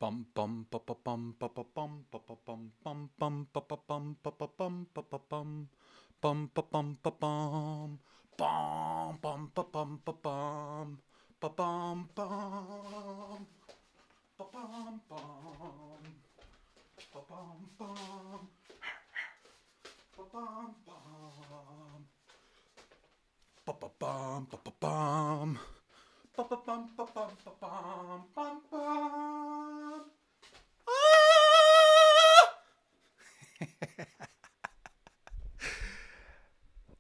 Bum bum ba ba bum ba ba bum ba ba bum bum bum ba ba bum ba ba bum ba ba bum ba bum ba bum bum ba bum ba bum ba bum bum ba bum bum ba bum bum ba bum bum ba ba bum ba ba bum ba ba bum ba bum ba bum bum bum.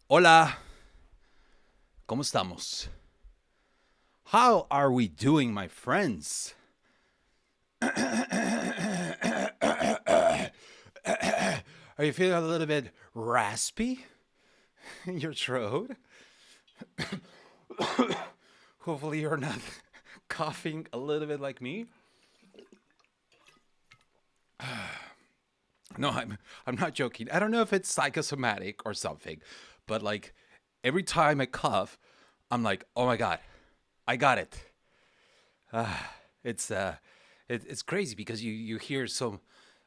Hola, ¿cómo estamos? How are we doing, my friends? Are you feeling a little bit raspy in your throat? Hopefully, you're not coughing a little bit like me. No, I'm not joking. I don't know if it's psychosomatic or something, but like every time I cough, I'm like, oh my god, I got it. It's it's crazy because you hear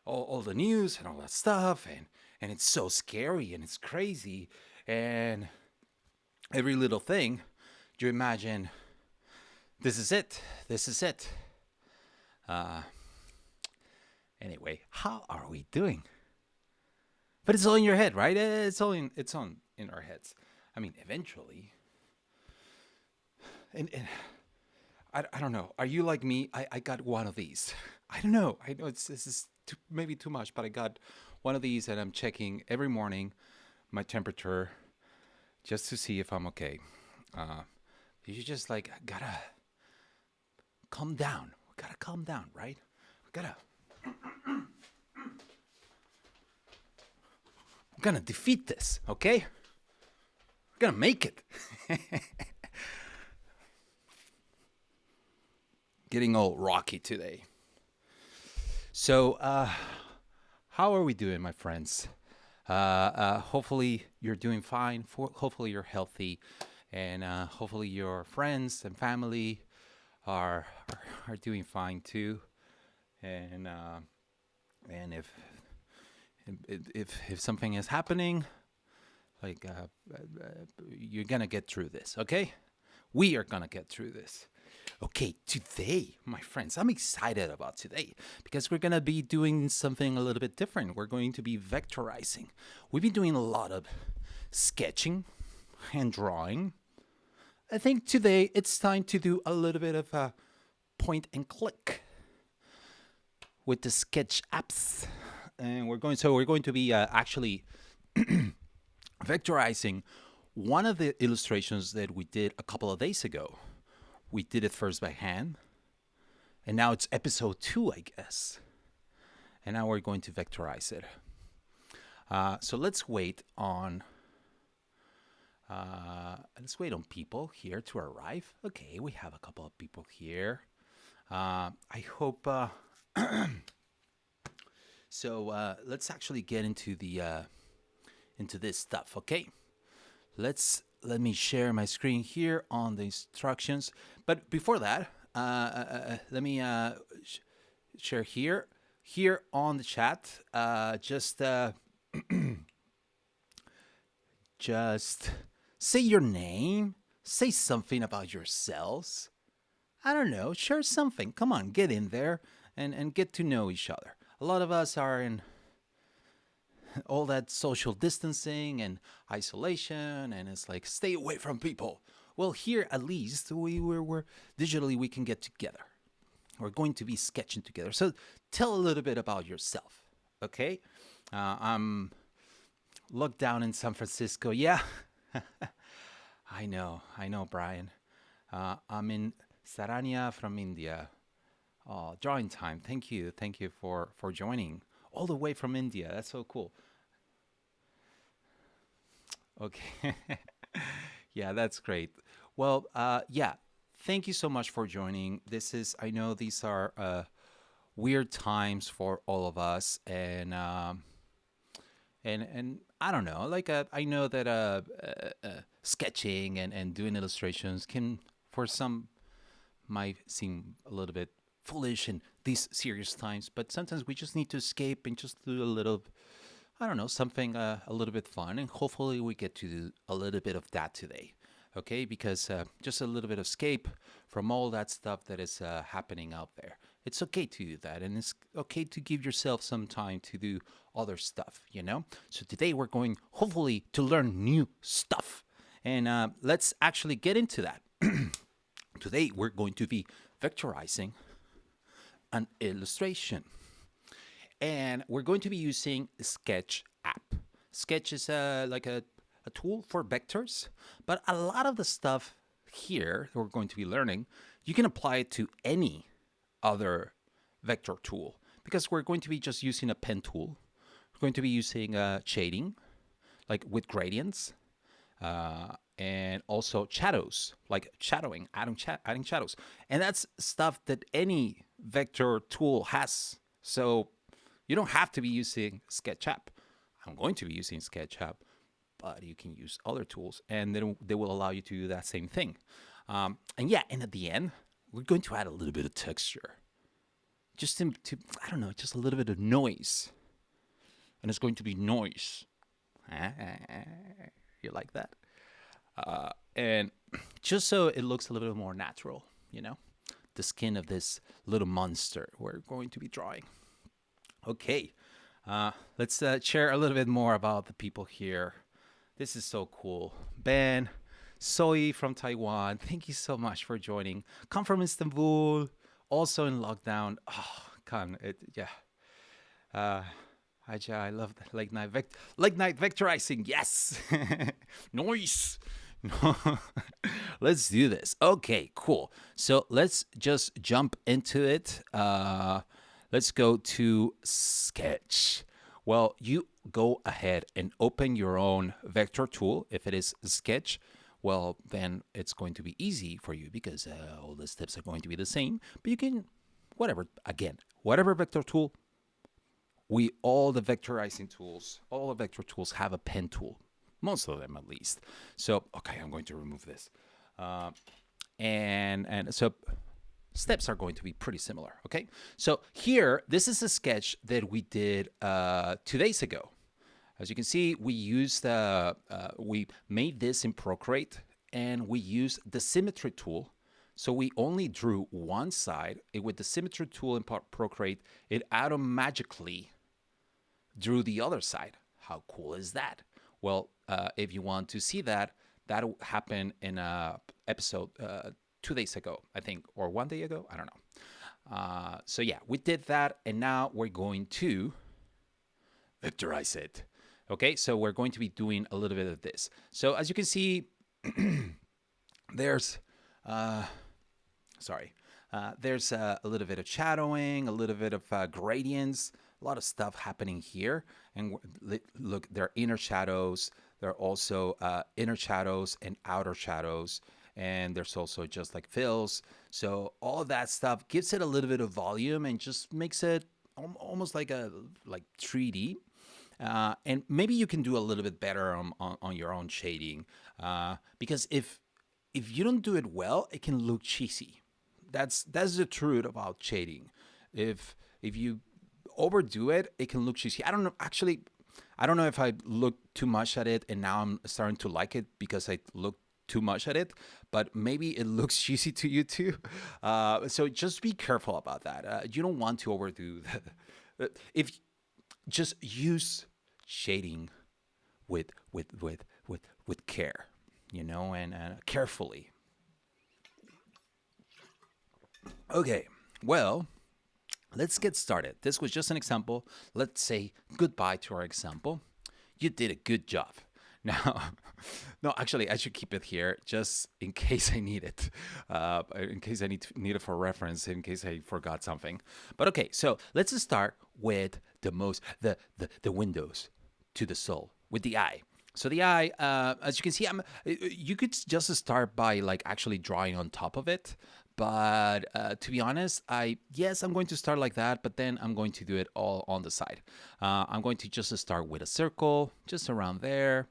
all the news and all that stuff, and it's so scary and it's crazy, and every little thing you imagine, this is it, this is it. Uh, anyway, how are we doing? But it's all in your head, right? It's on in our heads. I mean, eventually, and I don't know. Are you like me? I got one of these. I don't know. I know this is maybe too much, but I got one of these, and I'm checking every morning my temperature just to see if I'm okay. Uh, you just like gotta calm down. Gotta calm down, right? Gotta. I'm gonna defeat this, okay? I'm gonna make it. Getting all rocky today. So, how are we doing, my friends? Hopefully you're doing fine. Hopefully you're healthy, and hopefully your friends and family are doing fine too. And and if something is happening, like you're gonna get through this, okay? We are gonna get through this. Okay, today, my friends, I'm excited about today because we're gonna be doing something a little bit different. We're going to be vectorizing. We've been doing a lot of sketching and drawing. I think today it's time to do a little bit of a point and click with the sketch apps, and we're going to be actually vectorizing one of the illustrations that we did a couple of days ago. We did it first by hand, and now it's episode 2, I guess. And now we're going to vectorize it. So let's wait on people here to arrive. Okay, we have a couple of people here. I hope. So let's actually get into the into this stuff. Okay, let me share my screen here on the instructions. But before that, let me share here on the chat. Just say your name. Say something about yourselves. I don't know. Share something. Come on, get in there and get to know each other. A lot of us are in all that social distancing and isolation, and it's like stay away from people. Well, here at least we're digitally we can get together. We're going to be sketching together. So tell a little bit about yourself, okay? I'm locked down in San Francisco. Yeah, I know, Brian. I'm in Sarania from India. Drawing time. Thank you for joining all the way from India. That's so cool. Okay. Yeah, that's great. Well, yeah, thank you so much for joining. I know these are weird times for all of us, and I don't know, like I know that sketching and doing illustrations can, for some, might seem a little bit foolish in these serious times, but sometimes we just need to escape and just do a little, I don't know, something a little bit fun. And hopefully we get to do a little bit of that today. Okay, because just a little bit of escape from all that stuff that is happening out there. It's okay to do that, and it's okay to give yourself some time to do other stuff, you know? So today we're going, hopefully, to learn new stuff. And let's actually get into that. Today we're going to be vectorizing an illustration. And we're going to be using Sketch app. Sketch is like a tool for vectors, but a lot of the stuff here that we're going to be learning, you can apply it to any other vector tool, because we're going to be just using a pen tool. We're going to be using shading, like with gradients, and also shadows, like shadowing, adding shadows. And that's stuff that any vector tool has. So you don't have to be using SketchUp. I'm going to be using SketchUp, but you can use other tools, and then they will allow you to do that same thing. And at the end, we're going to add a little bit of texture, just to I don't know, just a little bit of noise. And it's going to be noise. You like that? And just so it looks a little bit more natural, you know, the skin of this little monster we're going to be drawing. Okay, let's share a little bit more about the people here. This is so cool. Ben, Soy from Taiwan, thank you so much for joining. Come from Istanbul, also in lockdown. Oh, Aja, I love that. Late night vectorizing. Yes. Nice. Let's do this. Okay, cool. So let's just jump into it. Let's go to Sketch. Well, you go ahead and open your own vector tool. If it is Sketch, well, then it's going to be easy for you, because all the steps are going to be the same. But you can, whatever vector tool, all the vector tools have a pen tool. Most of them, at least. So, okay, I'm going to remove this. And so steps are going to be pretty similar, okay? So here, this is a sketch that we did 2 days ago. As you can see, we made this in Procreate, and we used the symmetry tool. So we only drew one side. With the symmetry tool in Procreate, it automatically drew the other side. How cool is that? Well, if you want to see that happened in a episode 2 days ago, I think, or 1 day ago. I don't know. So yeah, we did that, and now we're going to vectorize it. Okay, so we're going to be doing a little bit of this. So as you can see, there's a little bit of shadowing, a little bit of gradients, a lot of stuff happening here. And look, there are inner shadows. There are also inner shadows and outer shadows. And there's also just like fills. So all of that stuff gives it a little bit of volume and just makes it almost like 3D. And maybe you can do a little bit better on your own shading, because if you don't do it well, it can look cheesy. That's the truth about shading. If you overdo it, it can look cheesy. I don't know if I looked too much at it and now I'm starting to like it because I looked too much at it, but maybe it looks cheesy to you too. So just be careful about that. You don't want to overdo that. If just use shading with care, you know, and carefully. Okay, well, let's get started. This was just an example. Let's say goodbye to our example. You did a good job. Now, no, actually, I should keep it here just in case I need it, in case I need it for reference, in case I forgot something. But okay, so let's start with the windows to the soul, with the eye. So the eye, as you can see, you could just start by actually drawing on top of it. But to be honest, I'm going to start like that, but then I'm going to do it all on the side. I'm going to just start with a circle, just around there.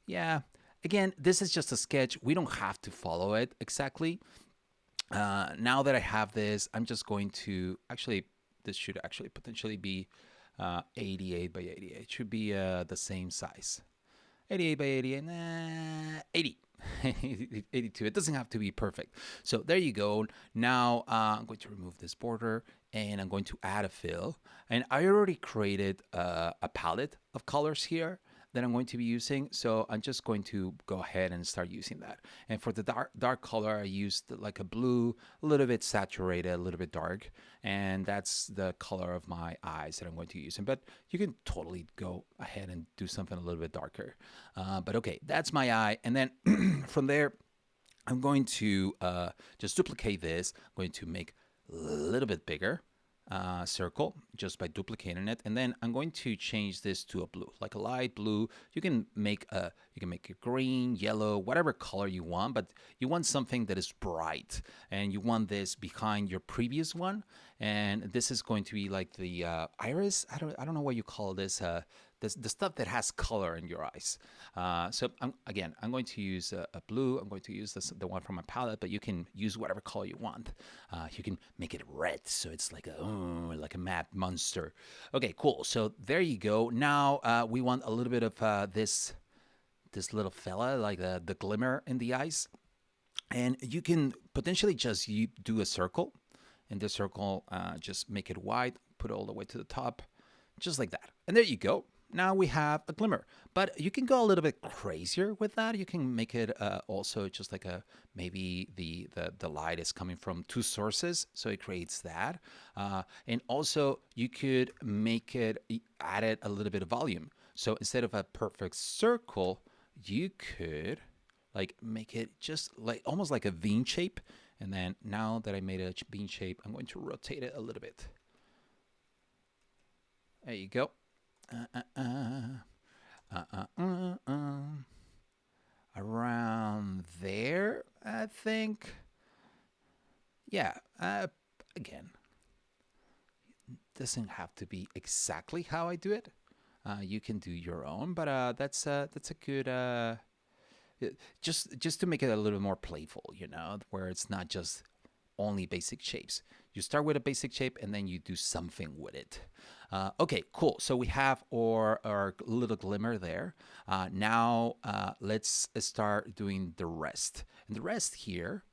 Yeah. Again, this is just a sketch. We don't have to follow it exactly. Now that I have this, I'm just going to actually, this should actually potentially be 88 by 88. It should be the same size. 88 by 88, 80. 82. It doesn't have to be perfect. So there you go. Now I'm going to remove this border and I'm going to add a fill. And I already created a palette of colors here that I'm going to be using. So I'm just going to go ahead and start using that. And for the dark color, I used like a blue, a little bit saturated, a little bit dark. And that's the color of my eyes that I'm going to use. But you can totally go ahead and do something a little bit darker. But okay, that's my eye. And then from there, I'm going to just duplicate this. I'm going to make a little bit bigger circle just by duplicating it, and then I'm going to change this to a blue, like a light blue. You can make a green, yellow, whatever color you want, but you want something that is bright, and you want this behind your previous one. And this is going to be like the iris. I don't know what you call this. The stuff that has color in your eyes. So I'm going to use a blue. I'm going to use the one from my palette, but you can use whatever color you want. You can make it red, so it's like a mad monster. Okay, cool. So there you go. Now we want a little bit of this little fella, like the glimmer in the eyes, and you can potentially just do a circle. In this circle, just make it wide, put it all the way to the top, just like that. And there you go. Now we have a glimmer, but you can go a little bit crazier with that. You can make it also just like maybe the light is coming from two sources, so it creates that. And also you could make it, add it a little bit of volume. So instead of a perfect circle, you could like make it just like almost like a V shape. And then now that I made a bean shape, I'm going to rotate it a little bit. There you go. Around there, I think. Yeah, again, doesn't have to be exactly how I do it. You can do your own, but that's a good just to make it a little more playful, where it's not just only basic shapes. You start with a basic shape and then you do something with it. Okay, cool. So we have our little glimmer there. Now let's start doing the rest. And the rest here,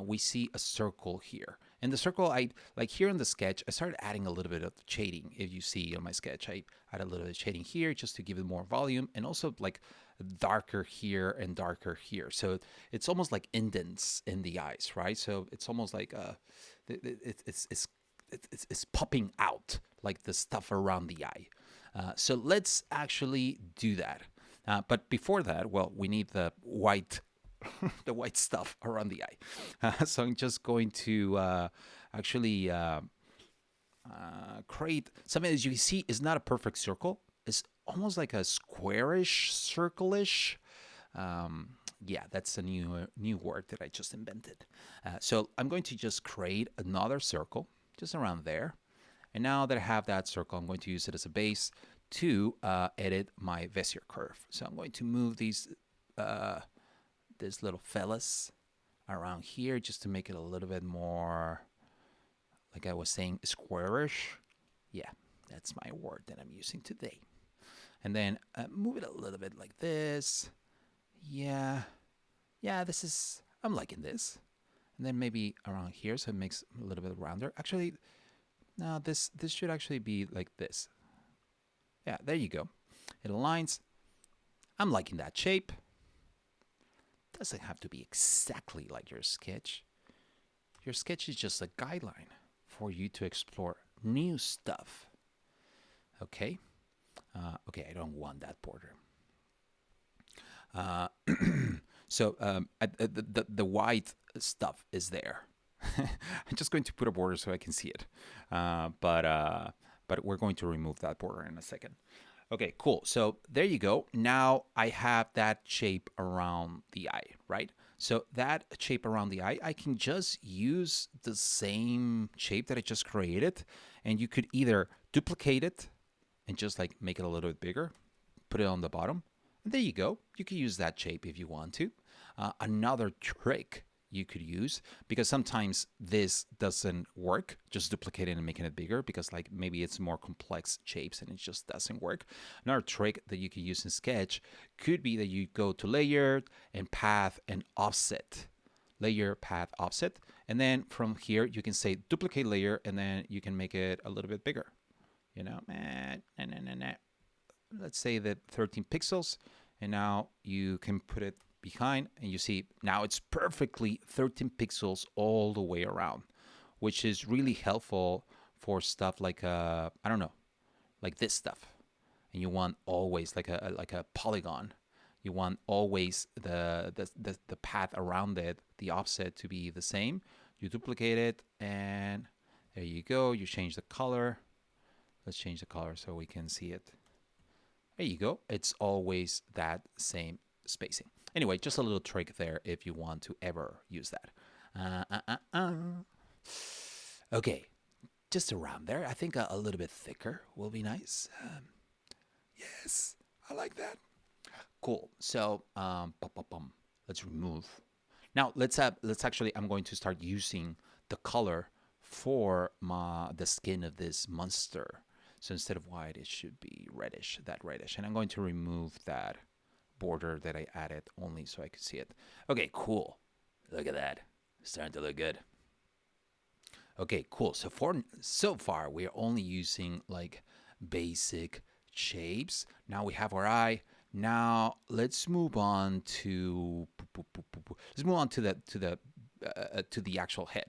we see a circle here. And the circle, like here in the sketch, I started adding a little bit of shading. If you see on my sketch, I add a little bit of shading here just to give it more volume, and also like darker here and darker here. So it's almost like indents in the eyes, right? So it's almost like it's popping out like the stuff around the eye. So let's actually do that. But before that, well, we need the white the white stuff around the eye. So I'm just going to actually create something. As you see, is not a perfect circle. It's almost like a squarish, circle-ish. Yeah, that's a new word that I just invented. So I'm going to just create another circle just around there. And now that I have that circle, I'm going to use it as a base to edit my Bezier curve. So I'm going to move these little fellas around here just to make it a little bit more, like I was saying, squarish. Yeah, that's my word that I'm using today. And then move it a little bit like this. Yeah, I'm liking this. And then maybe around here, so it makes a little bit rounder. Actually, no, this should actually be like this. Yeah, there you go. It aligns. I'm liking that shape. Doesn't have to be exactly like your sketch. Your sketch is just a guideline for you to explore new stuff. Okay? Okay, I don't want that border. So the white stuff is there. I'm just going to put a border so I can see it. But we're going to remove that border in a second. Okay, cool. So there you go. Now I have that shape around the eye, right? So that shape around the eye, I can just use the same shape that I just created, and you could either duplicate it and just like make it a little bit bigger, put it on the bottom, and there you go. You can use that shape if you want to. Another trick you could use, because sometimes this doesn't work, just duplicating and making it bigger, because like maybe it's more complex shapes and it just doesn't work. Another trick that you could use in Sketch could be that you go to layer and path and offset. Layer, path, offset. And then from here, you can say duplicate layer, and then you can make it a little bit bigger. You know, let's say that 13 pixels. And now you can put it behind, and you see now it's perfectly 13 pixels all the way around, which is really helpful for stuff like I don't know, like this stuff. And you want always like a polygon. You want always the path around it, the offset, to be the same. You duplicate it, and there you go. You change the color. Let's change the color so we can see it. There you go. It's always that same spacing. Anyway, just a little trick there if you want to ever use that. Okay, just around there. I think a little bit thicker will be nice. Yes, I like that. Cool. So let's remove. Now let's actually, I'm going to start using the color for the skin of this monster. So instead of white, it should be reddish, that reddish. And I'm going to remove that border that I added only so I could see it. Okay, cool. Look at that. It's starting to look good. Okay, cool. So far, we're only using like basic shapes. Now we have our eye. Now let's move on to the actual head.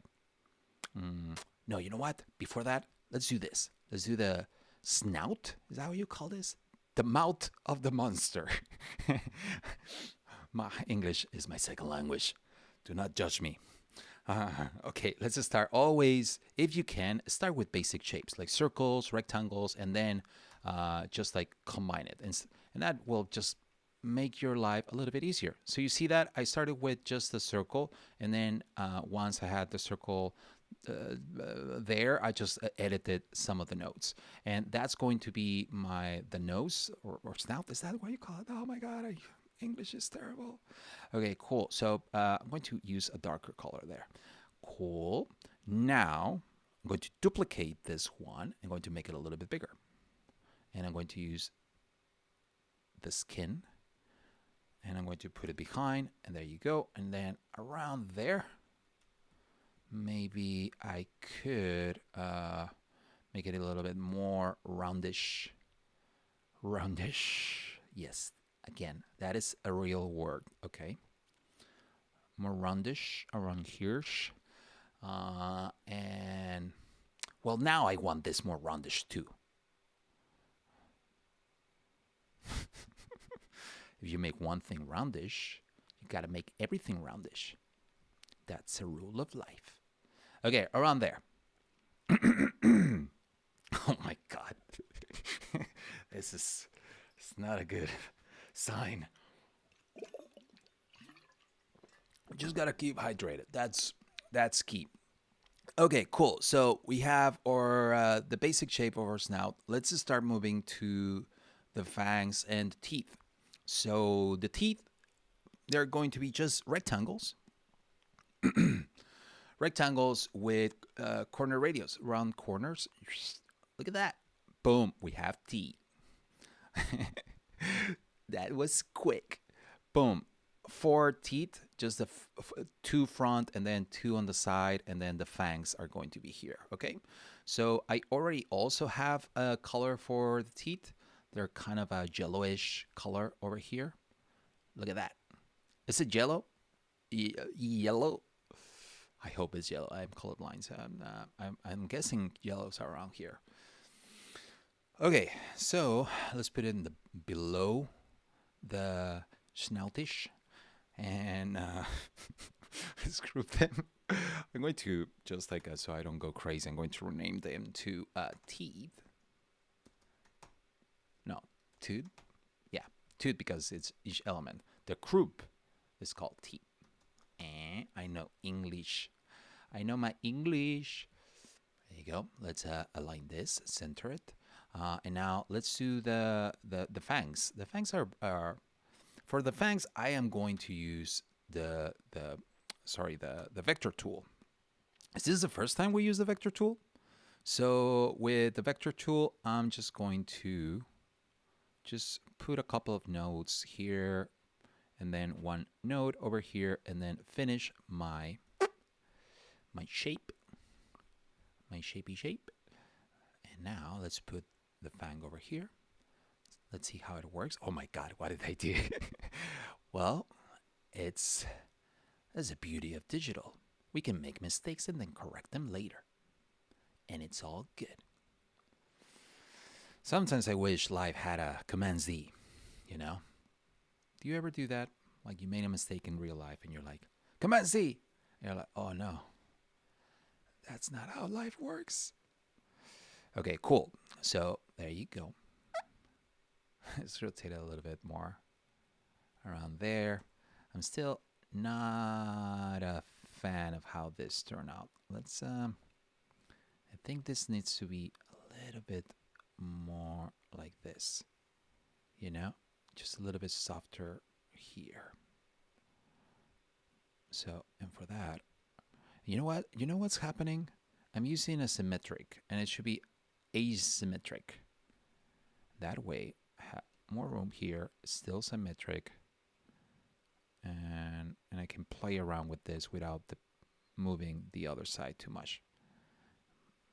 No, you know what? Before that, let's do this. Let's do the snout. Is that what you call this? The mouth of the monster. My English is my second language. Do not judge me. Okay, let's just start. Always, if you can, start with basic shapes like circles, rectangles, and then just like combine it. And that will just make your life a little bit easier. So you see that I started with just the circle, and then once I had the circle there, I just edited some of the notes, and that's going to be the nose or snout. Is that what you call it? Oh my God, English is terrible. Okay, cool. So I'm going to use a darker color there. Cool. Now I'm going to duplicate this one. I'm going to make it a little bit bigger, and I'm going to use the skin, and I'm going to put it behind, and there you go. And then around there, maybe I could make it a little bit more roundish. Roundish. Yes, again, that is a real word, okay? More roundish around here. And, well, now I want this more roundish too. If you make one thing roundish, you gotta make everything roundish. That's a rule of life. Okay, around there. Oh my God. It's not a good sign. Just gotta keep hydrated. That's key. Okay, cool. So we have our the basic shape of our snout. Let's just start moving to the fangs and teeth. So the teeth, they're going to be just rectangles. Rectangles with corner radius, round corners. Look at that. Boom, we have teeth. That was quick. Boom. 4 teeth, just the 2 front and then 2 on the side, and then the fangs are going to be here. Okay, so I already also have a color for the teeth. They're kind of a yellowish color over here. Look at that. Is it yellow? Yellow? I hope it's yellow. I'm colorblind, so I'm guessing yellows are around here. Okay, so let's put it in the below the snoutish, and let's group them. I'm going to just like so I don't go crazy. I'm going to rename them to teeth. No, tooth. Yeah, tooth because it's each element. The group is called teeth. I know English. I know my English. There you go. Let's align this, center it. And now let's do the fangs. The fangs are for the fangs. I am going to use the the vector tool. Is this the first time we use the vector tool? So with the vector tool, I'm just going to just put a couple of nodes here and then one node over here and then finish my shape, my shapey shape. And now let's put the fang over here. Let's see how it works. Oh my God, what did I do? Well, that's the beauty of digital. We can make mistakes and then correct them later. And it's all good. Sometimes I wish life had a Command Z, you know? Do you ever do that? Like you made a mistake in real life and you're like, Command Z! And you're like, oh no, that's not how life works. Okay, cool. So there you go. Let's rotate it a little bit more around there. I'm still not a fan of how this turned out. Let's, I think this needs to be a little bit more like this, you know, just a little bit softer here. So, and for that, you know what? You know what's happening? I'm using a symmetric, and it should be asymmetric. That way, I have more room here, still symmetric, and I can play around with this without moving the other side too much.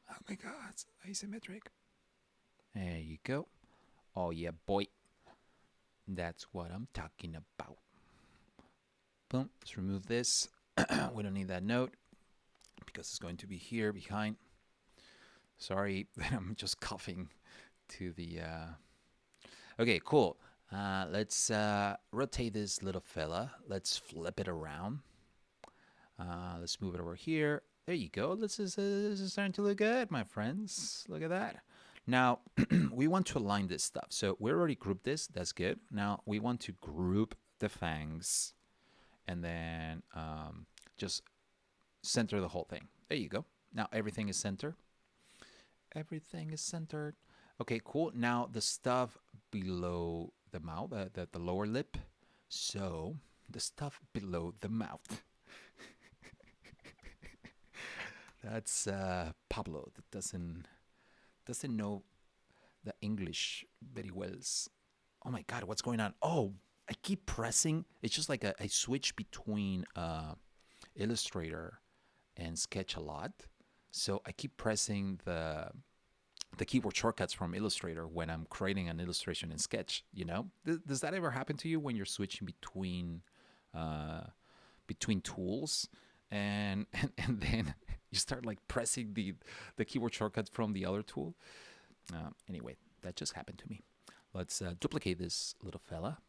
Oh my God, it's asymmetric. There you go. Oh yeah, boy. That's what I'm talking about. Boom. Let's remove this. We don't need that node because it's going to be here behind. Sorry, I'm just coughing to the... Okay, cool. Let's rotate this little fella. Let's flip it around. Let's move it over here. There you go. This is starting to look good, my friends. Look at that. Now, we want to align this stuff. So we already grouped this. That's good. Now, we want to group the fangs and then just center the whole thing. There you go. Now, everything is centered. Everything is centered. Okay, cool. Now, the stuff below the mouth, the lower lip. So, the stuff below the mouth. That's Pablo that doesn't know the English very well. Oh my God, what's going on? Oh, I keep pressing. It's just like I switch between Illustrator and Sketch a lot. So I keep pressing the keyboard shortcuts from Illustrator when I'm creating an illustration in Sketch, you know? Does that ever happen to you when you're switching between tools and then you start like pressing the keyboard shortcut from the other tool? Anyway, that just happened to me. Let's duplicate this little fella.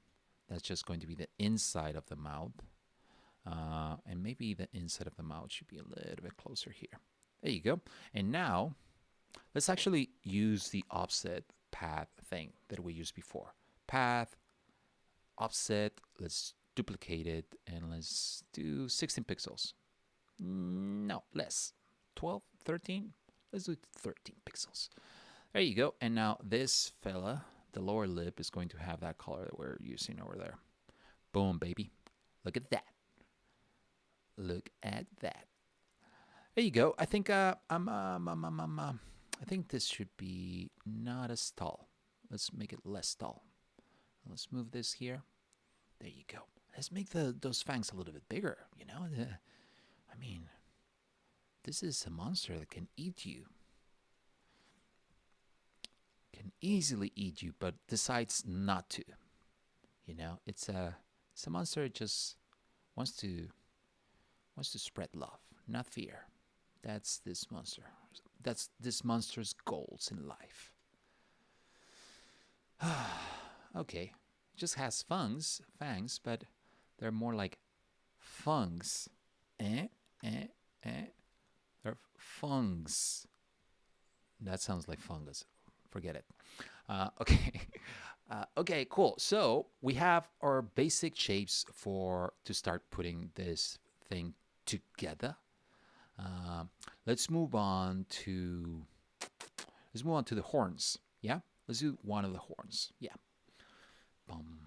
That's just going to be the inside of the mouth. And maybe the inside of the mouth should be a little bit closer here. There you go. And now, let's actually use the offset path thing that we used before. Path, offset, let's duplicate it, and let's do 16 pixels. No, less. 12, 13? Let's do 13 pixels. There you go. And now this fella, the lower lip, is going to have that color that we're using over there. Boom, baby. Look at that. Look at that. There you go. I think I think this should be not as tall. Let's make it less tall. Let's move this here. There you go. Let's make those fangs a little bit bigger, you know? I mean, this is a monster that can eat you. Can easily eat you, but decides not to. You know, it's a monster that just wants to spread love, not fear. That's this monster. That's this monster's goals in life. Okay, it just has fangs, but they're more like fungs. They're fungs. That sounds like fungus. Forget it. Okay. Okay, cool. So we have our basic shapes to start putting this thing together. Let's move on to the horns. Yeah, let's do one of the horns. Yeah. Bum,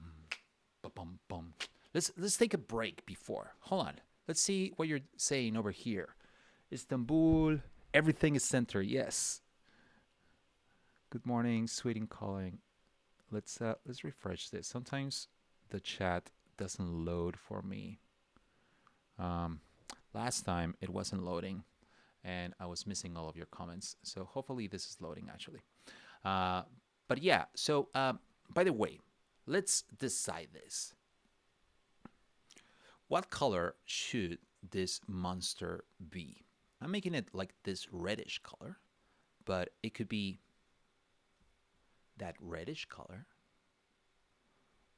bum, bum. Let's take a break before. Hold on. Let's see what you're saying over here. Istanbul, everything is center. Yes. Good morning, sweeting calling. Let's refresh this. Sometimes the chat doesn't load for me. Last time it wasn't loading, and I was missing all of your comments. So hopefully this is loading actually. But yeah. So by the way, let's decide this. What color should this monster be? I'm making it like this reddish color, but it could be that reddish color,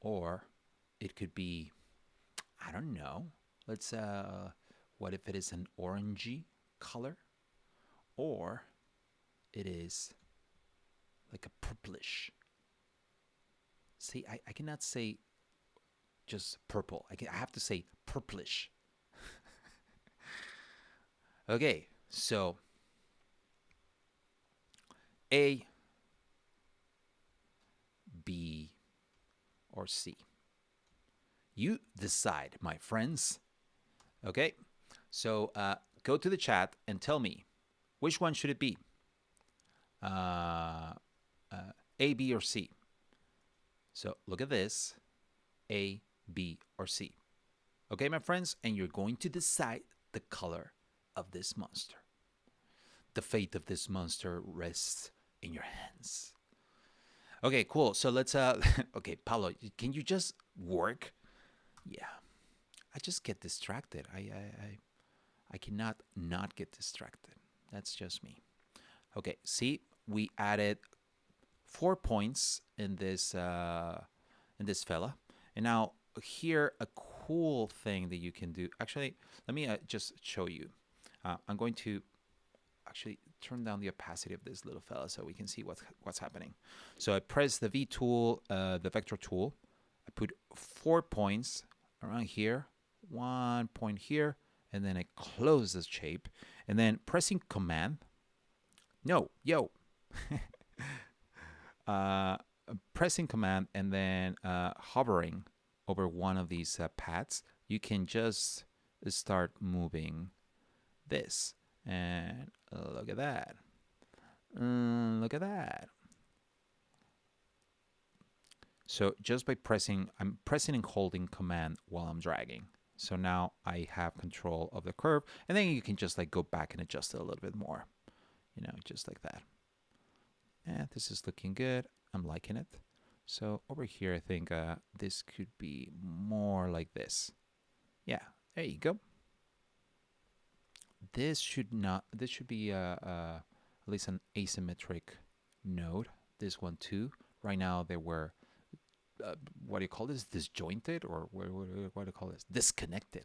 or it could be, I don't know. Let's what if it is an orangey color, or it is like a purplish. See, I cannot say just purple. I have to say purplish. Okay, so A, B, or C. You decide, my friends. Okay, so go to the chat and tell me which one should it be. A, B, or C. So look at this, A, B, or C. Okay, my friends, and you're going to decide the color of this monster. The fate of this monster rests in your hands. Okay, cool. So let's okay, Paulo, can you just work? Yeah. I just get distracted. I cannot not get distracted. That's just me. Okay, see, we added 4 points in this fella. And now here a cool thing that you can do. Actually, let me just show you. I'm going to actually turn down the opacity of this little fella so we can see what's happening. So I press the V tool, the vector tool. I put 4 points around here, 1 point here, and then I close the shape. And then pressing Command. No, yo. Pressing Command and then hovering over one of these paths, you can just start moving this. And look at that. Look at that. So just by pressing, I'm pressing and holding Command while I'm dragging. So now I have control of the curve, and then you can just like go back and adjust it a little bit more, you know, just like that. And this is looking good. I'm liking it. So over here, I think this could be more like this. Yeah, there you go. This should be at least an asymmetric node. This one too. Right now they were what do you call this? Disjointed, or what do you call this? Disconnected.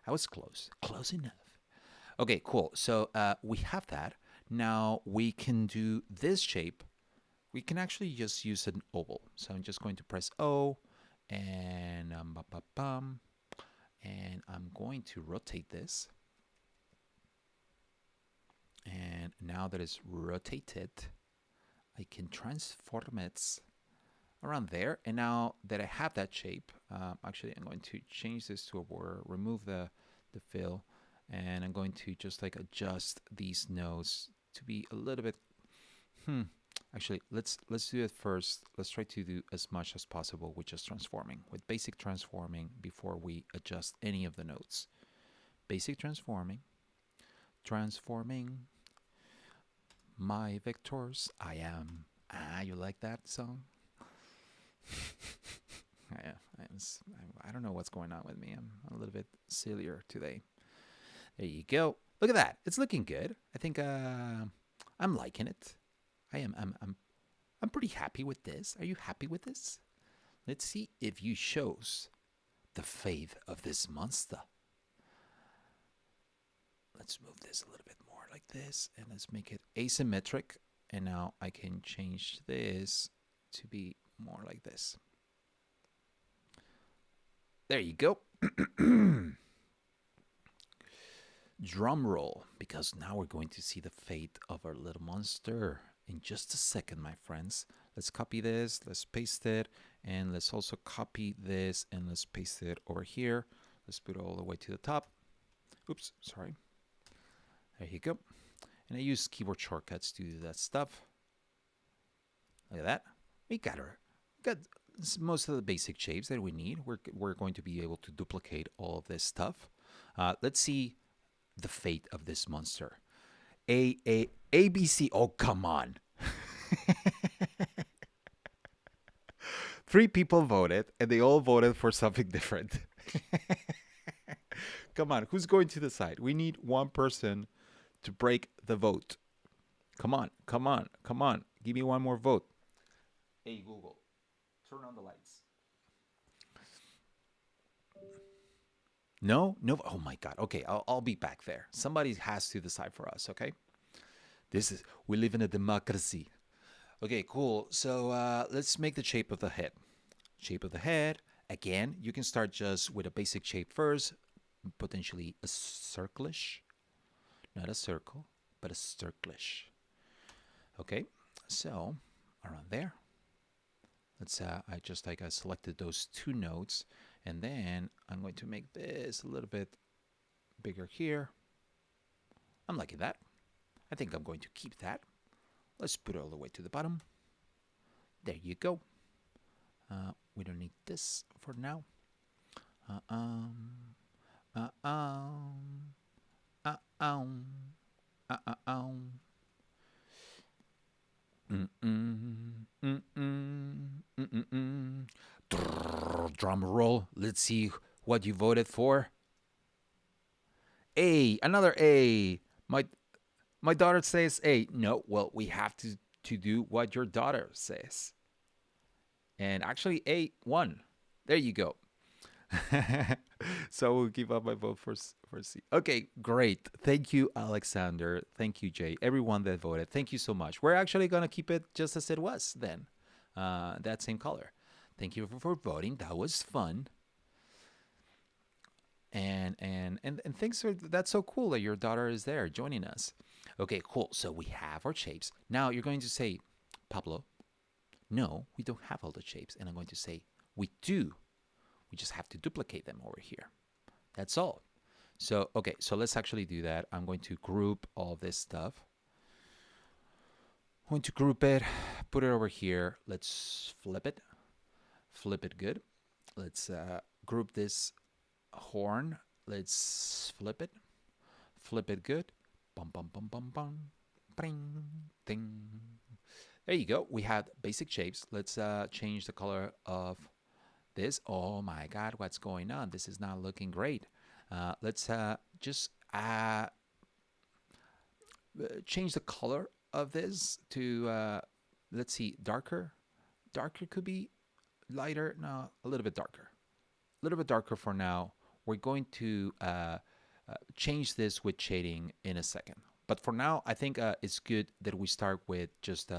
I was close enough. Okay, cool. So we have that. Now we can do this shape. We can actually just use an oval. So I'm just going to press O, and and I'm going to rotate this. And now that it's rotated, I can transform it around there. And now that I have that shape, actually I'm going to change this to a border, remove the fill, and I'm going to just like adjust these nodes to be a little bit, actually let's do it first. Let's try to do as much as possible with just transforming, with basic transforming, before we adjust any of the nodes. Basic transforming my vectors. I am. You like that song? I don't know what's going on with me. I'm a little bit sillier today. There you go. Look at that. It's looking good. I think I'm liking it. I'm pretty happy with this. Are you happy with this? Let's see if you shows the fate of this monster. Let's move this a little bit more like this, and let's make it asymmetric. And now I can change this to be more like this. There you go. Drum roll, because now we're going to see the fate of our little monster in just a second, my friends. Let's copy this, let's paste it, and let's also copy this and let's paste it over here. Let's put it all the way to the top. Oops, sorry. There you go. And I use keyboard shortcuts to do that stuff. Look at that. We got most of the basic shapes that we need. We're going to be able to duplicate all of this stuff. Let's see the fate of this monster. A B C. Oh, come on. 3 people voted, and they all voted for something different. Come on, who's going to decide? We need one person to break the vote. Come on, come on, come on. Give me one more vote. Hey, Google, turn on the lights. No? No? Oh my God. Okay, I'll be back there. Somebody has to decide for us, okay? We live in a democracy. Okay, cool. So let's make the shape of the head. Shape of the head. Again, you can start just with a basic shape first, potentially a circlish. Not a circle, but a circlish. Okay, so around there. Let's I just like I selected those 2 nodes, and then I'm going to make this a little bit bigger here. I'm liking that. I think I'm going to keep that. Let's put it all the way to the bottom. There you go. We don't need this for now. Drum roll. Let's see what you voted for. A, another A. My daughter says A. No, well, we have to do what your daughter says. And actually, A won. There you go. So we'll give up my vote for C. Okay, great. Thank you, Alexander. Thank you, Jay. Everyone that voted, thank you so much. We're actually going to keep it just as it was then. That same color. Thank you for voting. That was fun. And thanks for that's so cool that your daughter is there joining us. Okay, cool. So we have our shapes. Now you're going to say, Pablo, no, we don't have all the shapes. And I'm going to say, we do. We just have to duplicate them over here. That's all. So, okay, so let's actually do that. I'm going to group all this stuff. I'm going to group it, put it over here. Let's flip it. Flip it good. Let's group this horn. Let's flip it. Flip it good. Bum, bum, bum, bum, bum. Bring, ding. There you go. We had basic shapes. Let's change the color of this. Oh my God, what's going on? This is not looking great. Let's just change the color of this to, let's see, darker. Darker could be lighter. No, a little bit darker. A little bit darker for now. We're going to change this with shading in a second. But for now, I think it's good that we start with just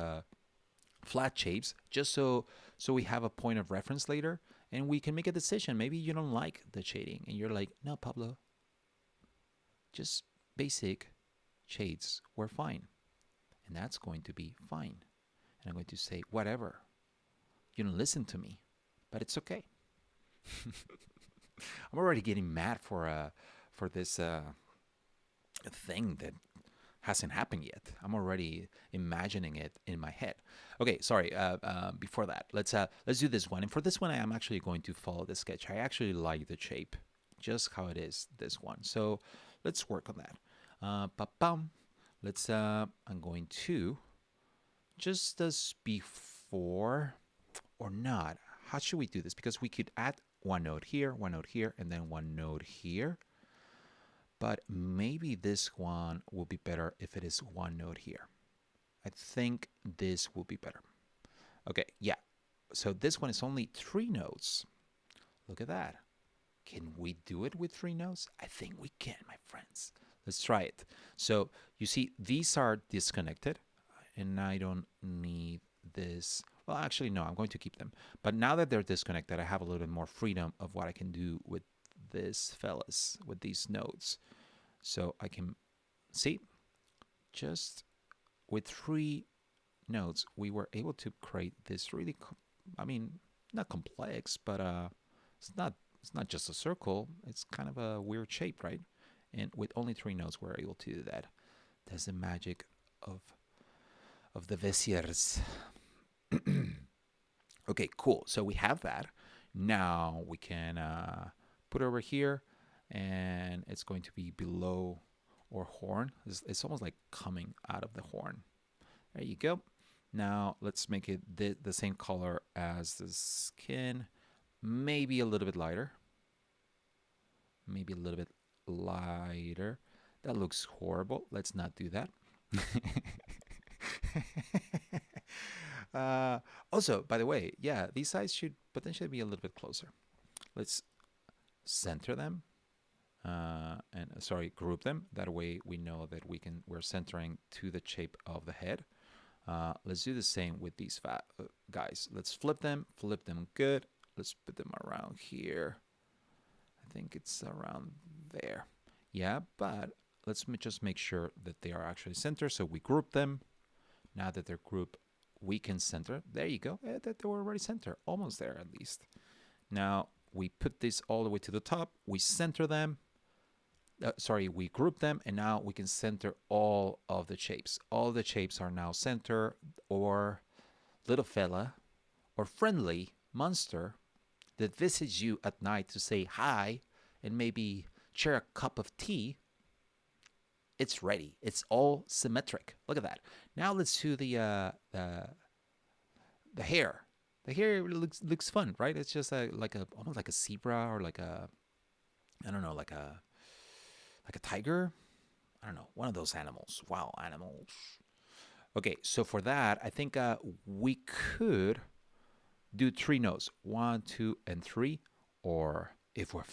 flat shapes, just so we have a point of reference later, and we can make a decision. Maybe you don't like the shading, and you're like, no, Pablo, just basic shades, we're fine. And that's going to be fine. And I'm going to say, whatever. You don't listen to me, but it's okay. I'm already getting mad for this thing that hasn't happened yet. I'm already imagining it in my head. Okay, sorry. Before that, let's do this one. And for this one, I am actually going to follow the sketch. I actually like the shape, just how it is. This one. So let's work on that. Let's. I'm going to just as before or not. How should we do this? Because we could add one node here, and then one node here. But maybe this one will be better if it is one node here. I think this will be better. Okay, yeah. So this one is only 3 nodes. Look at that. Can we do it with 3 nodes? I think we can, my friends. Let's try it. So you see, these are disconnected, and I don't need this. Well, actually, no, I'm going to keep them. But now that they're disconnected, I have a little bit more freedom of what I can do with this fellas, with these nodes. So I can see, just with 3 nodes, we were able to create this really, I mean, not complex, but it's not just a circle. It's kind of a weird shape, right? And with only 3 nodes, we're able to do that. That's the magic of the Vectorizing. Okay, cool. So we have that. Now we can put it over here, and it's going to be below our horn. It's almost like coming out of the horn. There you go. Now let's make it the same color as the skin, maybe a little bit lighter. Maybe a little bit lighter. That looks horrible. Let's not do that. Also, by the way, yeah, these sides should potentially be a little bit closer. Let's center them, and sorry, group them. That way we know that we're centering to the shape of the head. Let's do the same with these guys. Let's flip them good. Let's put them around here. I think it's around there. Yeah, but let's just make sure that they are actually centered. So we group them. Now that they're grouped, we can center. There you go. That they were already centered. Almost there, at least. Now we put this all the way to the top. We center them. We group them, and now we can center all of the shapes. All the shapes are now centered, or little fella, or friendly monster that visits you at night to say hi and maybe share a cup of tea. It's ready. It's all symmetric. Look at that. Now let's do the hair. The hair looks fun, right? It's just almost like a zebra, or like a, I don't know, like a tiger. I don't know, one of those animals. Wow, animals. Okay, so for that, I think we could do 3 notes, 1, 2, and 3. Or if we're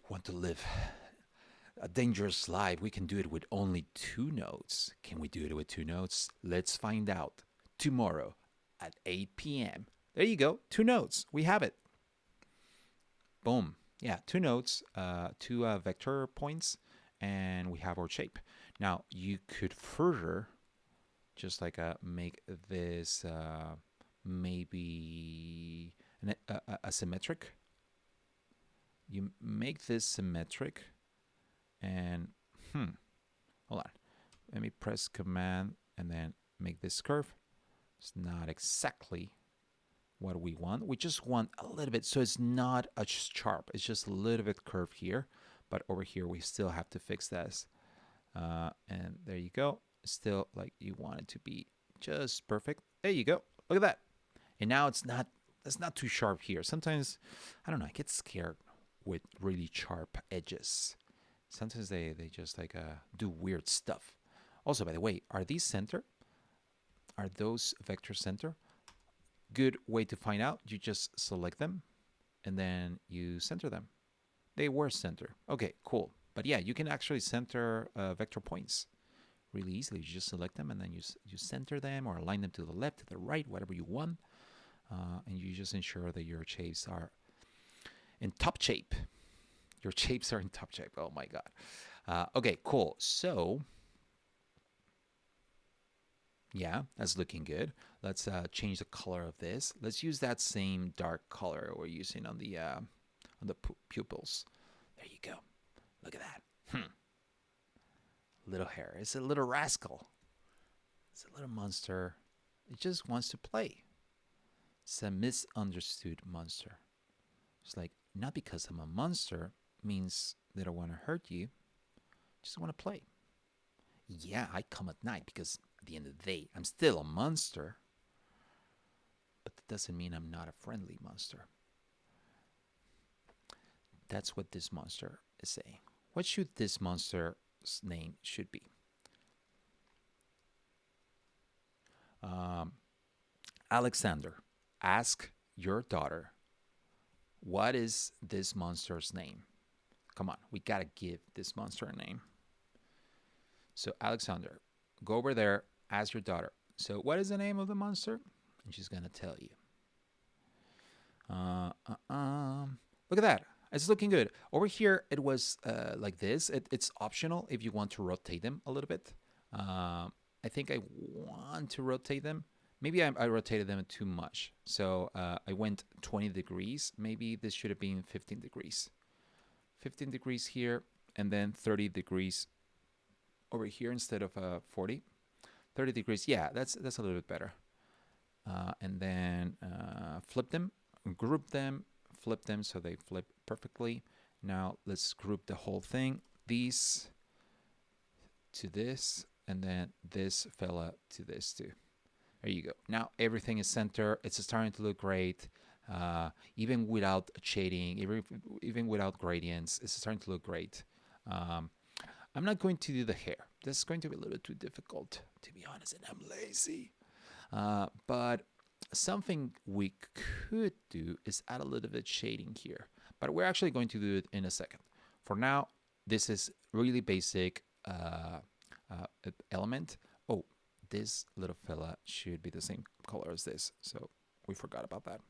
want to live a dangerous life, we can do it with only 2 notes. Can we do it with 2 notes? Let's find out tomorrow at 8 p.m. There you go, 2 notes. We have it. Boom. Yeah, 2 notes, 2 vector points, and we have our shape. Now you could further just like make this maybe a symmetric. You make this symmetric, and hold on. Let me press Command and then make this curve. It's not exactly what we want. We just want a little bit, so it's not as sharp. It's just a little bit curved here, but over here we still have to fix this. And there you go. Still, like, you want it to be just perfect. There you go. Look at that. And now it's not too sharp here. Sometimes, I don't know, I get scared with really sharp edges. Sometimes they just like do weird stuff. Also, by the way, are these center? Are those vectors center? Good way to find out. You just select them and then you center them. They were center. Okay, cool. But yeah, you can actually center vector points really easily. You just select them and then you center them, or align them to the left, to the right, whatever you want. And you just ensure that your shapes are in top shape. Your shapes are in top shape. Oh my God. Okay, cool. So yeah, that's looking good. Let's change the color of this. Let's use that same dark color we're using on the pupils. There you go. Look at that. Little hair. It's a little rascal. It's a little monster. It just wants to play. It's a misunderstood monster. It's like, not because I'm a monster means that I want to hurt you. Just want to play. Yeah, I come at night because at the end of the day, I'm still a monster. But that doesn't mean I'm not a friendly monster. That's what this monster is saying. What should this monster's name should be? Alexander, ask your daughter, what is this monster's name? Come on, we gotta give this monster a name. So Alexander, go over there, ask your daughter, so what is the name of the monster? And she's gonna tell you. Look at that. It's looking good. Over here, it was like this. It's optional if you want to rotate them a little bit. I think I want to rotate them. Maybe I rotated them too much. So I went 20 degrees. Maybe this should have been 15 degrees. 15 degrees here, and then 30 degrees over here instead of 40. 30 degrees, yeah, that's a little bit better. And then flip them, group them, flip them so they flip perfectly. Now let's group the whole thing. These to this, and then this fella to this too. There you go. Now everything is center. It's starting to look great. Even without shading, even without gradients, it's starting to look great. I'm not going to do the hair. This is going to be a little bit too difficult, to be honest, and I'm lazy. But something we could do is add a little bit shading here. But we're actually going to do it in a second. For now, this is really basic element. Oh, this little fella should be the same color as this. So we forgot about that.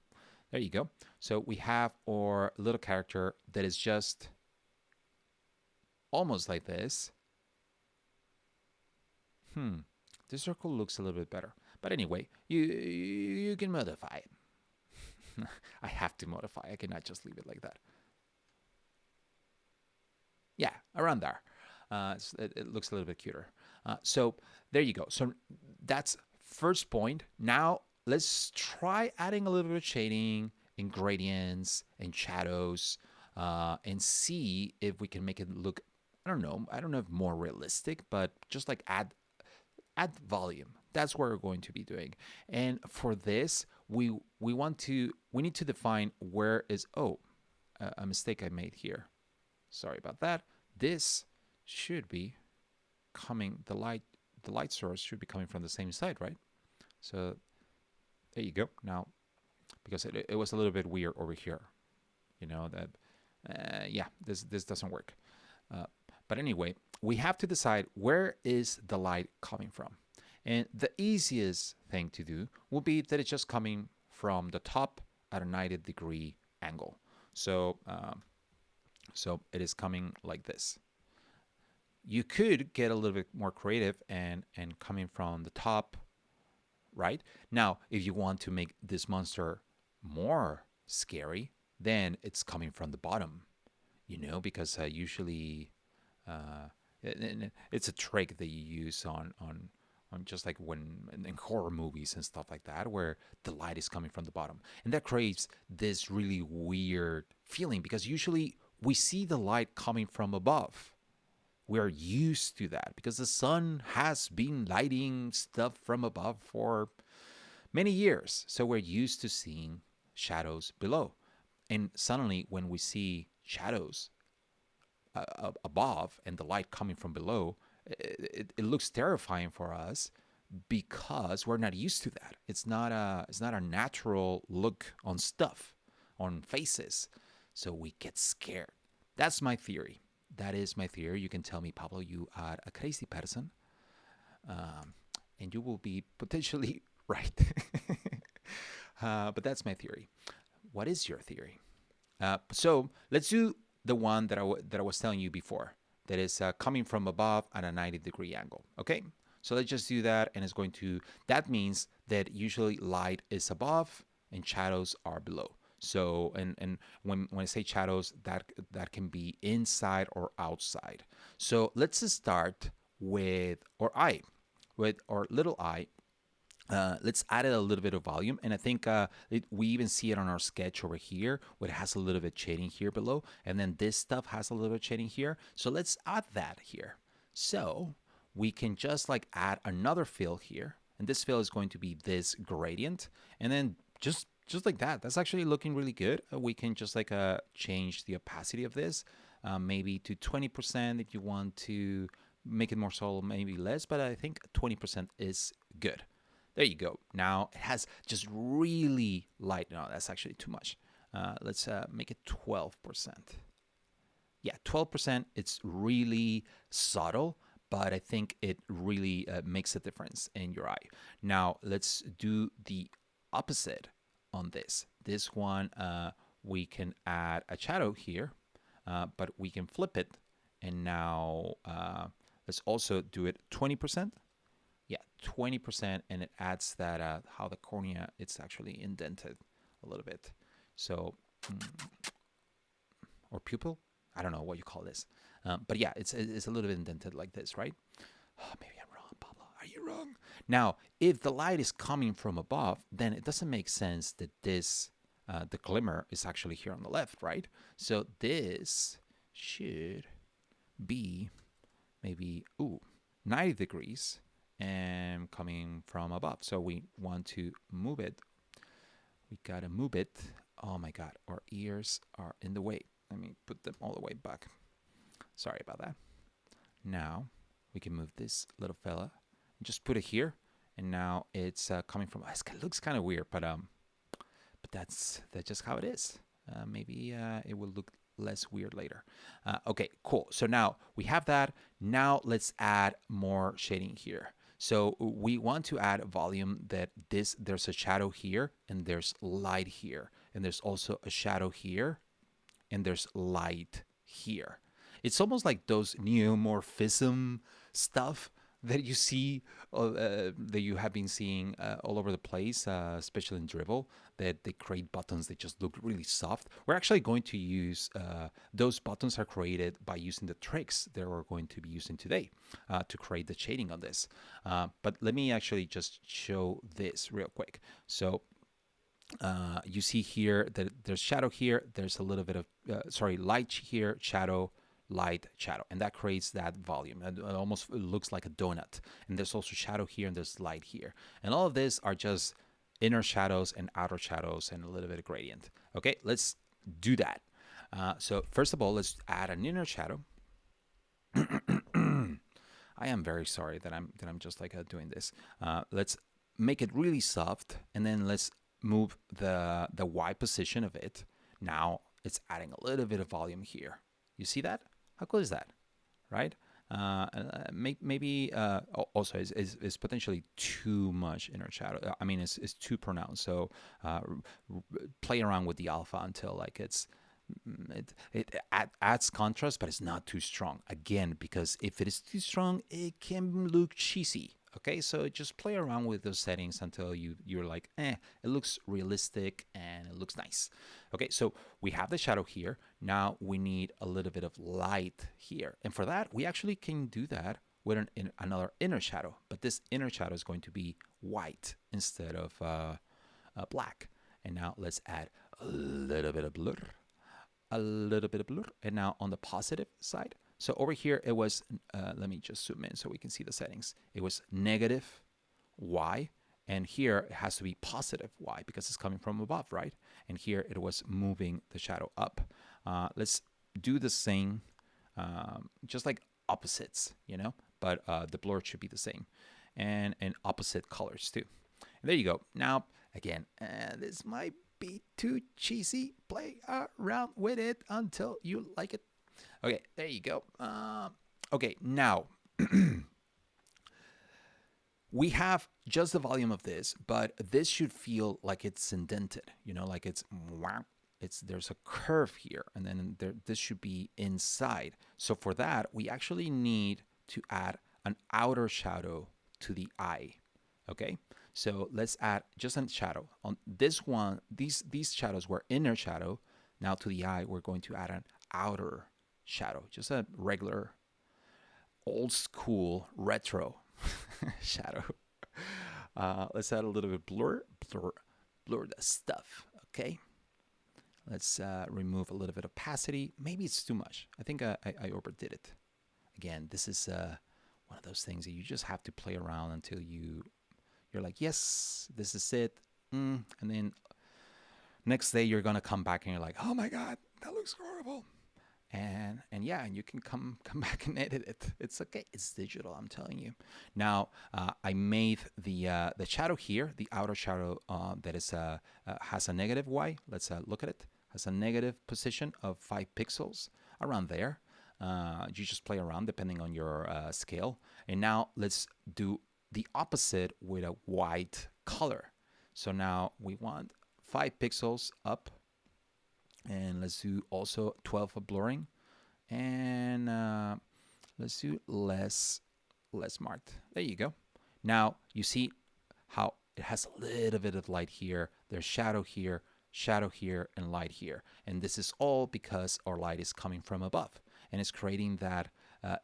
There you go. So we have our little character that is just almost like this. This circle looks a little bit better. But anyway, you can modify it. I have to modify. I cannot just leave it like that. Yeah, around there. It looks a little bit cuter. So there you go. So that's first point. Now let's try adding a little bit of shading and gradients and shadows and see if we can make it look, I don't know if more realistic, but just like add volume. That's what we're going to be doing. And for this, we need to define where is, a mistake I made here. Sorry about that. This should be coming, the light source should be coming from the same side, right? So there you go. Now, because it was a little bit weird over here, you know, that, yeah, this doesn't work. But anyway, we have to decide where is the light coming from. And the easiest thing to do will be that it's just coming from the top at a 90-degree angle. So, so it is coming like this. You could get a little bit more creative and coming from the top, right? Now, if you want to make this monster more scary, then it's coming from the bottom, you know, because usually it's a trick that you use on just like when in horror movies and stuff like that, where the light is coming from the bottom, and that creates this really weird feeling because usually we see the light coming from above. We're used to that because the sun has been lighting stuff from above for many years, so we're used to seeing shadows below. And suddenly when we see shadows above and the light coming from below, it looks terrifying for us because we're not used to that. It's not a natural look on stuff, on faces. So we get scared. That's my theory. That is my theory. You can tell me, Pablo, you are a crazy person. And you will be potentially right. But that's my theory. What is your theory? So let's do the one that I was telling you before. That is coming from above at a 90-degree angle. Okay, so let's just do that, and it's going to. That means that usually light is above and shadows are below. So and when I say shadows, that can be inside or outside. So let's start with our little eye. Let's add a little bit of volume, and I think we even see it on our sketch over here, where it has a little bit shading here below, and then this stuff has a little bit shading here. So let's add that here. So we can just like add another fill here, and this fill is going to be this gradient, and then just like that. That's actually looking really good. We can just like change the opacity of this, maybe to 20% if you want to make it more subtle, maybe less, but I think 20% is good. There you go. Now it has just really light. No, that's actually too much. Let's make it 12%. Yeah, 12%. It's really subtle, but I think it really makes a difference in your eye. Now let's do the opposite on this. This one, we can add a shadow here, but we can flip it. And now let's also do it 20%. Yeah, 20%, and it adds that how the cornea, it's actually indented a little bit. So, or pupil, I don't know what you call this. But yeah, it's a little bit indented like this, right? Oh, maybe I'm wrong, Pablo. Are you wrong? Now, if the light is coming from above, then it doesn't make sense that this, the glimmer is actually here on the left, right? So this should be maybe, 90 degrees and coming from above. So we want to move it. We gotta move it. Oh my God, our ears are in the way. Let me put them all the way back. Sorry about that. Now we can move this little fella and just put it here. And now it's coming from. It looks kind of weird, but that's just how it is. Maybe it will look less weird later. Okay, cool. So now we have that. Now let's add more shading here. So we want to add volume that there's a shadow here and there's light here. And there's also a shadow here and there's light here. It's almost like those neomorphism stuff that you see, that you have been seeing all over the place, especially in Dribble, that they create buttons that just look really soft. We're actually going to use, those buttons are created by using the tricks that we're going to be using today to create the shading on this. But let me actually just show this real quick. So you see here that there's shadow here, there's a little bit of, light here, shadow, light, shadow, and that creates that volume. It almost looks like a donut. And there's also shadow here and there's light here. And all of this are just inner shadows and outer shadows and a little bit of gradient. Okay, let's do that. So first of all, let's add an inner shadow. I am very sorry that I'm just like doing this. Let's make it really soft, and then let's move the Y position of it. Now it's adding a little bit of volume here. You see that? How cool is that, right? Maybe also is potentially too much inner shadow. I mean, it's too pronounced. So play around with the alpha until like it adds contrast, but it's not too strong. Again, because if it is too strong, it can look cheesy. Okay, so just play around with those settings until you're like, it looks realistic and it looks nice. Okay, so we have the shadow here. Now we need a little bit of light here. And for that, we actually can do that with another inner shadow. But this inner shadow is going to be white instead of black. And now let's add a little bit of blur. A little bit of blur. And now on the positive side, so over here, it was, let me just zoom in so we can see the settings. It was negative Y, and here it has to be positive Y because it's coming from above, right? And here it was moving the shadow up. Let's do the same, just like opposites, but the blur should be the same. And opposite colors too. And there you go. Now, again, this might be too cheesy. Play around with it until you like it. Okay, there you go. Okay, now we have just the volume of this, but this should feel like it's indented, like there's a curve here, and then this should be inside. So for that, we actually need to add an outer shadow to the eye. Okay, so let's add just a shadow on this one. These shadows were inner shadow. Now to the eye, we're going to add an outer shadow, just a regular old school retro shadow. Let's add a little bit blur the stuff. Okay, let's remove a little bit of opacity. Maybe it's too much. I think I overdid it. Again, this is one of those things that you just have to play around until you're like, yes, this is it. And then next day you're gonna come back and you're like, oh my God, that looks horrible. And yeah, and you can come back and edit it. It's okay. It's digital, I'm telling you. Now I made the shadow here, the outer shadow that is has a negative Y. Let's look at it. Has a negative position of 5 pixels around there. You just play around depending on your scale. And now let's do the opposite with a white color. So now we want 5 pixels up. And let's do also 12 of blurring, and let's do less marked. There you go. Now you see how it has a little bit of light here. There's shadow here. shadow here, and light here. And this is all because our light is coming from above, and it's creating that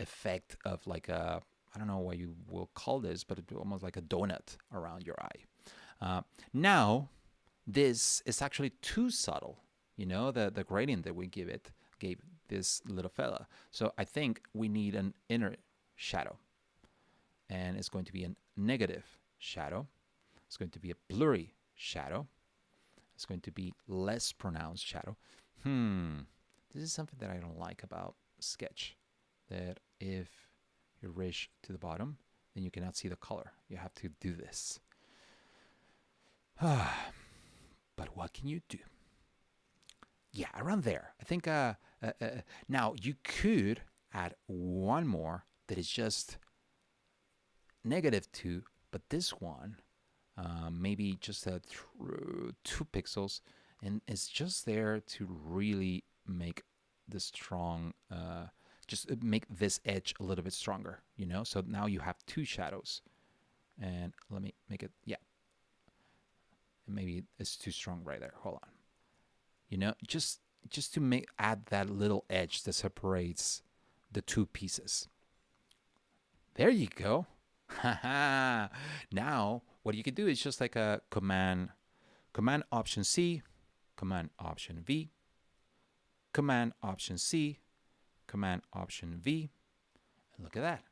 effect of like a, I don't know what you will call this, but it's almost like a donut around your eye. Now, this is actually too subtle. You know, the gradient that we gave this little fella. So I think we need an inner shadow. And it's going to be a negative shadow. It's going to be a blurry shadow. It's going to be less pronounced shadow. This is something that I don't like about Sketch. That if you reach to the bottom, then you cannot see the color. You have to do this. But what can you do? Yeah, around there. I think now you could add one more that is just -2, but this one maybe just 2 pixels, and it's just there to really make the strong, just make this edge a little bit stronger, you know? So now you have 2 shadows. And let me make it, yeah. Maybe it's too strong right there. Hold on. You know, just to add that little edge that separates the 2 pieces. There you go. Now, what you can do is just like a command Option C, Command Option V, Command Option C, Command Option V. And look at that.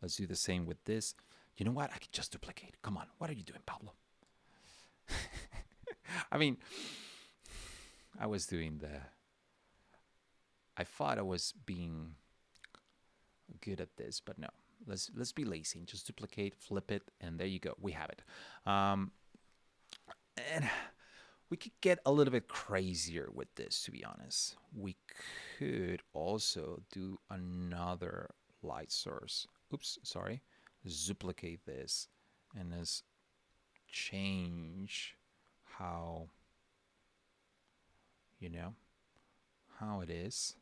Let's do the same with this. You know what? I can just duplicate. Come on. What are you doing, Pablo? I mean, I was doing I thought I was being good at this, but no. Let's be lazy and just duplicate, flip it, and there you go. We have it. And we could get a little bit crazier with this, to be honest. We could also do another light source. Oops, sorry. Duplicate this and let's change how, you know, how it is.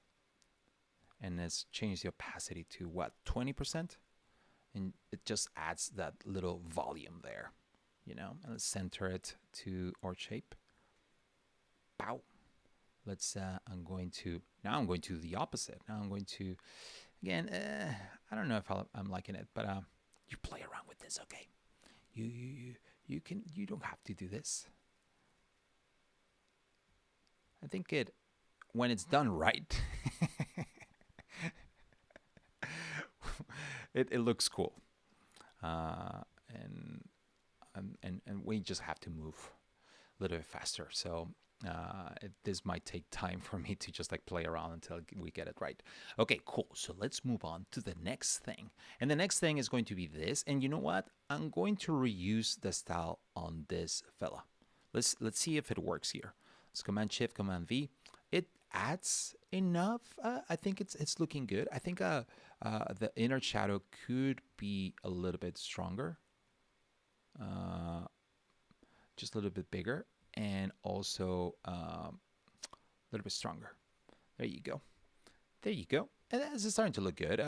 And let's change the opacity to what, 20%? And it just adds that little volume there, you know. And let's center it to our shape. Pow. Let's, I'm going to do the opposite. Now I'm going to, again, I don't know if I'm liking it, but you play around with this, okay? You don't have to do this. I think when it's done right, it looks cool, and we just have to move a little bit faster. So this might take time for me to just like play around until we get it right. Okay, cool. So let's move on to the next thing, and the next thing is going to be this. And you know what? I'm going to reuse the style on this fella. Let's see if it works here. Let's Command Shift, Command V. It adds enough. I think it's looking good. I think the inner shadow could be a little bit stronger, just a little bit bigger, and also a little bit stronger. There you go. There you go. And it's starting to look good.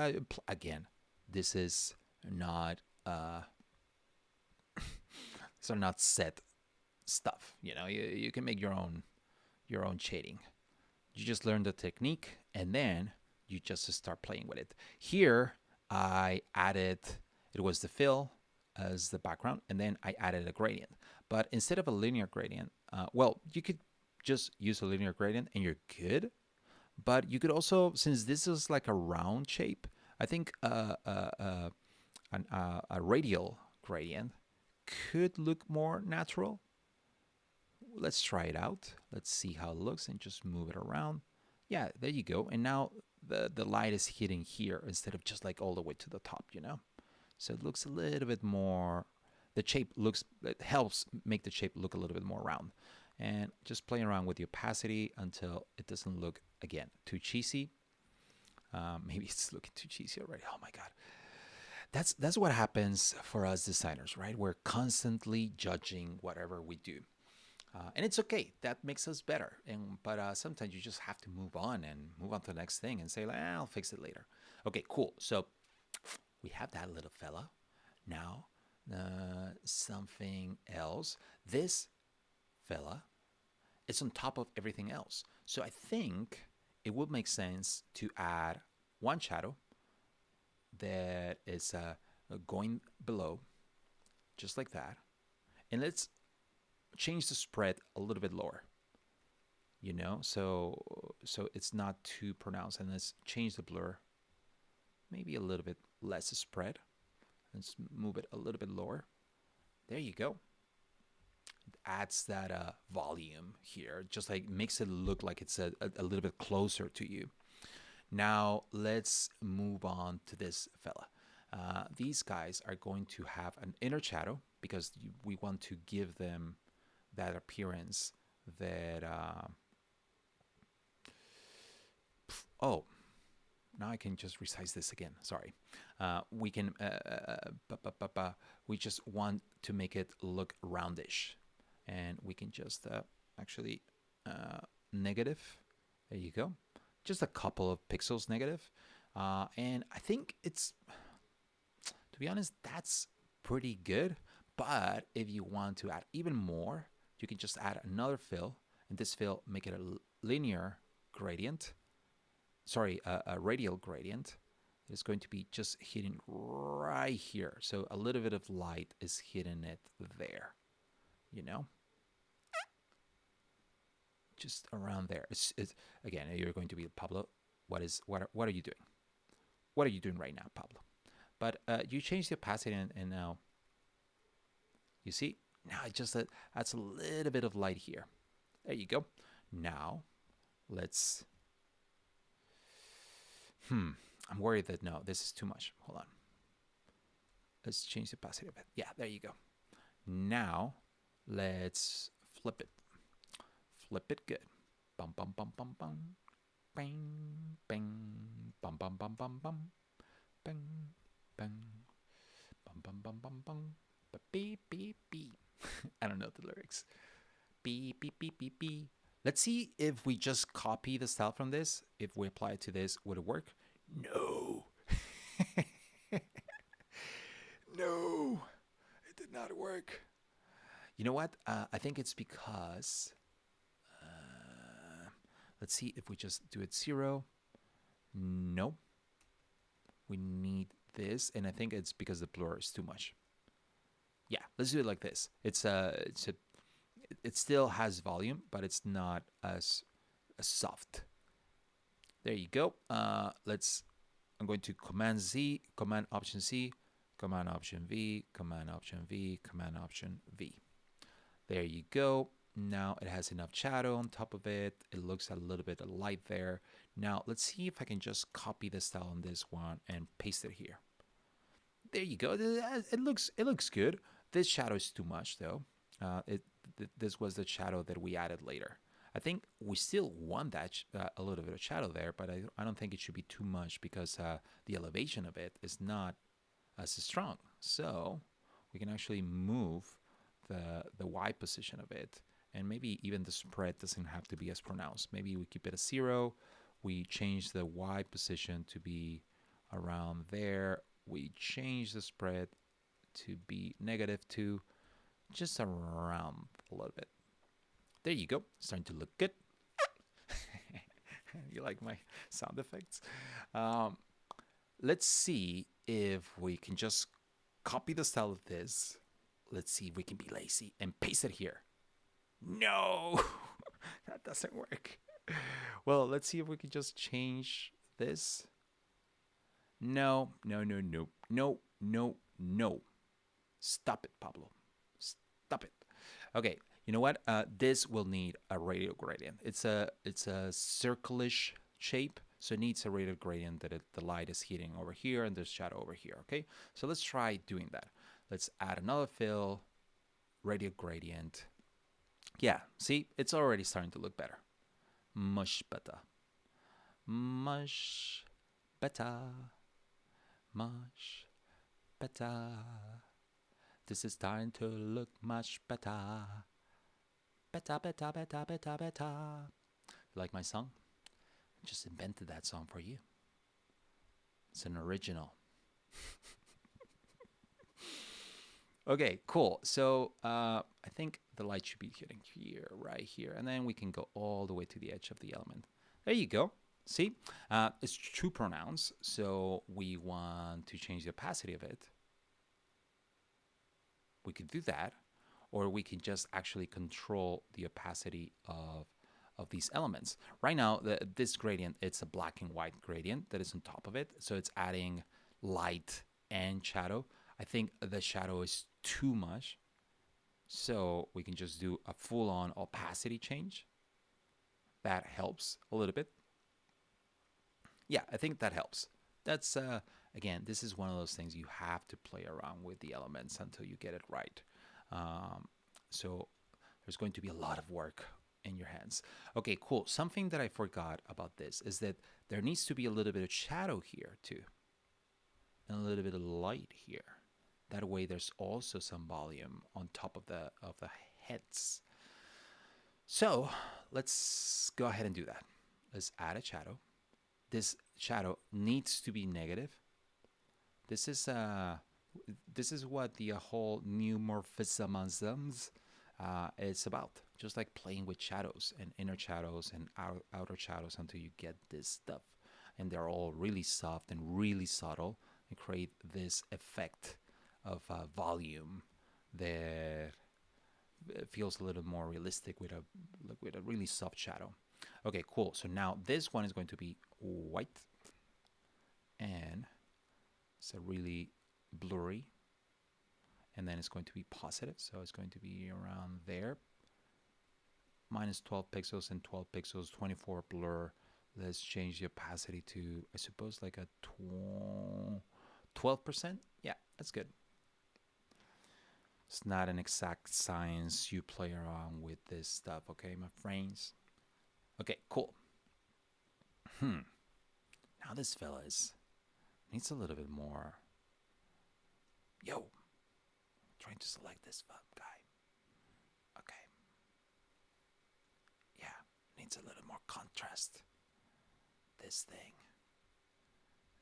Again, this is not these are not set stuff. You know, you can make your own shading. You just learn the technique, and then you just start playing with it. Here, I added, it was the fill as the background, and then I added a gradient. But instead of a linear gradient, well, you could just use a linear gradient and you're good. But you could also, since this is like a round shape, I think a radial gradient could look more natural. Let's try it out. Let's see how it looks and just move it around. Yeah, there you go. And now the light is hitting here instead of just like all the way to the top, you know? So it looks a little bit more, the shape looks, it helps make the shape look a little bit more round. And just playing around with the opacity until it doesn't look, again, too cheesy. Maybe it's looking too cheesy already. Oh my God. That's what happens for us designers, right? We're constantly judging whatever we do. And it's okay. That makes us better. But sometimes you just have to move on to the next thing and say, like, I'll fix it later. Okay, cool. So we have that little fella. Now, something else. This fella it's on top of everything else. So I think it would make sense to add one shadow that is going below, just like that. And let's change the spread a little bit lower, so it's not too pronounced. And let's change the blur maybe a little bit less spread. Let's move it a little bit lower. There you go. It adds that volume here, just like makes it look like it's a little bit closer to you. Now let's move on to this fella. These guys are going to have an inner shadow because we want to give them that appearance that oh, now I can just resize this again. Sorry. We can we just want to make it look roundish, and we can just actually negative. There you go. Just a couple of pixels negative. And I think it's, to be honest, that's pretty good. But if you want to add even more, you can just add another fill, and this fill make it a linear gradient. Sorry, a radial gradient. It's going to be just hitting right here. So a little bit of light is hitting it there, just around there. It's again, you're going to be Pablo. What are you doing? What are you doing right now, Pablo? But you change the opacity, and now you see, now it just adds a little bit of light here. There you go. Now let's I'm worried that no, this is too much. Hold on. Let's change the opacity a bit. Yeah, there you go. Now let's flip it. Flip it good. Bum bum bum bum bum. Bang bang. Bum bum bum bum bum. Bang bang. Bum bum bum bum bum. Beep beep beep. I don't know the lyrics. Beep beep beep beep beep. Let's see if we just copy the style from this. If we apply it to this, would it work? No. No, it did not work. You know what? I think it's because, let's see if we just do it 0. No. We need this, and I think it's because the blur is too much. Yeah, let's do it like this. It still has volume, but it's not as soft. There you go. I'm going to Command Z, Command Option C, Command Option V, Command Option V, Command Option V. There you go. Now it has enough shadow on top of it. It looks a little bit light there. Now let's see if I can just copy the style on this one and paste it here. There you go. It looks good. This shadow is too much though. This was the shadow that we added later. I think we still want that a little bit of shadow there, but I don't think it should be too much because the elevation of it is not as strong. So we can actually move the Y position of it, and maybe even the spread doesn't have to be as pronounced. Maybe we keep it at 0. We change the Y position to be around there. We change the spread to be -2, just around a little bit. There you go. Starting to look good. You like my sound effects? Let's see if we can just copy the style of this. Let's see if we can be lazy and paste it here. No, that doesn't work. Well, let's see if we can just change this. No. Stop it, Pablo. Stop it. Okay, you know what? This will need a radial gradient. It's a circlish shape, so it needs a radial gradient that the light is hitting over here and there's shadow over here. Okay, so let's try doing that. Let's add another fill, radial gradient. Yeah, see, it's already starting to look better. Much better. Much better. Much better. This is starting to look much better. Better. You like my song? I just invented that song for you. It's an original. Okay, cool. So I think the light should be hitting here, right here, and then we can go all the way to the edge of the element. There you go. See, it's two pronouns, so we want to change the opacity of it. We could do that, or we can just actually control the opacity of these elements. Right now, this gradient, it's a black and white gradient that is on top of it, so it's adding light and shadow. I think the shadow is too much, so we can just do a full-on opacity change. That helps a little bit. Yeah, I think that helps. That's again, this is one of those things you have to play around with the elements until you get it right. So there's going to be a lot of work in your hands. Okay, cool. Something that I forgot about this is that there needs to be a little bit of shadow here too, and a little bit of light here. That way, there's also some volume on top of the heads. So let's go ahead and do that. Let's add a shadow. This shadow needs to be negative. This is what the whole new morphisms is about. Just like playing with shadows and inner shadows and outer shadows until you get this stuff, and they're all really soft and really subtle and create this effect of volume that feels a little more realistic with a really soft shadow. Okay, cool. So now this one is going to be white, and it's a really blurry, and then it's going to be positive, so it's going to be around there. Minus 12 pixels and 12 pixels, 24 blur. Let's change the opacity to, I suppose, like a 12%. Yeah, that's good. It's not an exact science. You play around with this stuff, okay, my friends? Okay, cool. Now this fella needs a little bit more. Yo, trying to select this guy. Okay. Yeah, needs a little more contrast. This thing.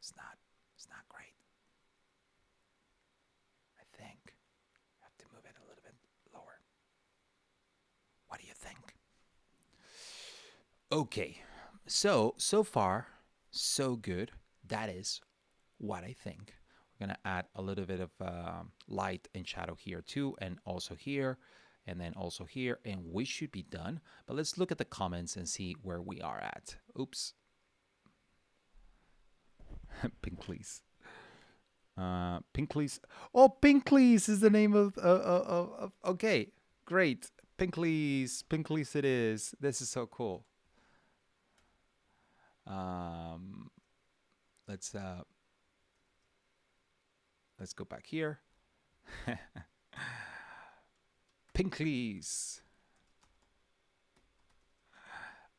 It's not great. I think I have to move it a little bit lower. What do you think? Okay, so far, so good. That is what I think. We're gonna add a little bit of light and shadow here too, and also here, and then also here, and we should be done. But let's look at the comments and see where we are at. Oops. Pinkleys. Pinkleys. Oh, Pinkleys is the name of okay, great. Pinkleys. Pinkleys it is. This is so cool. Let's go back here. Pinkleys.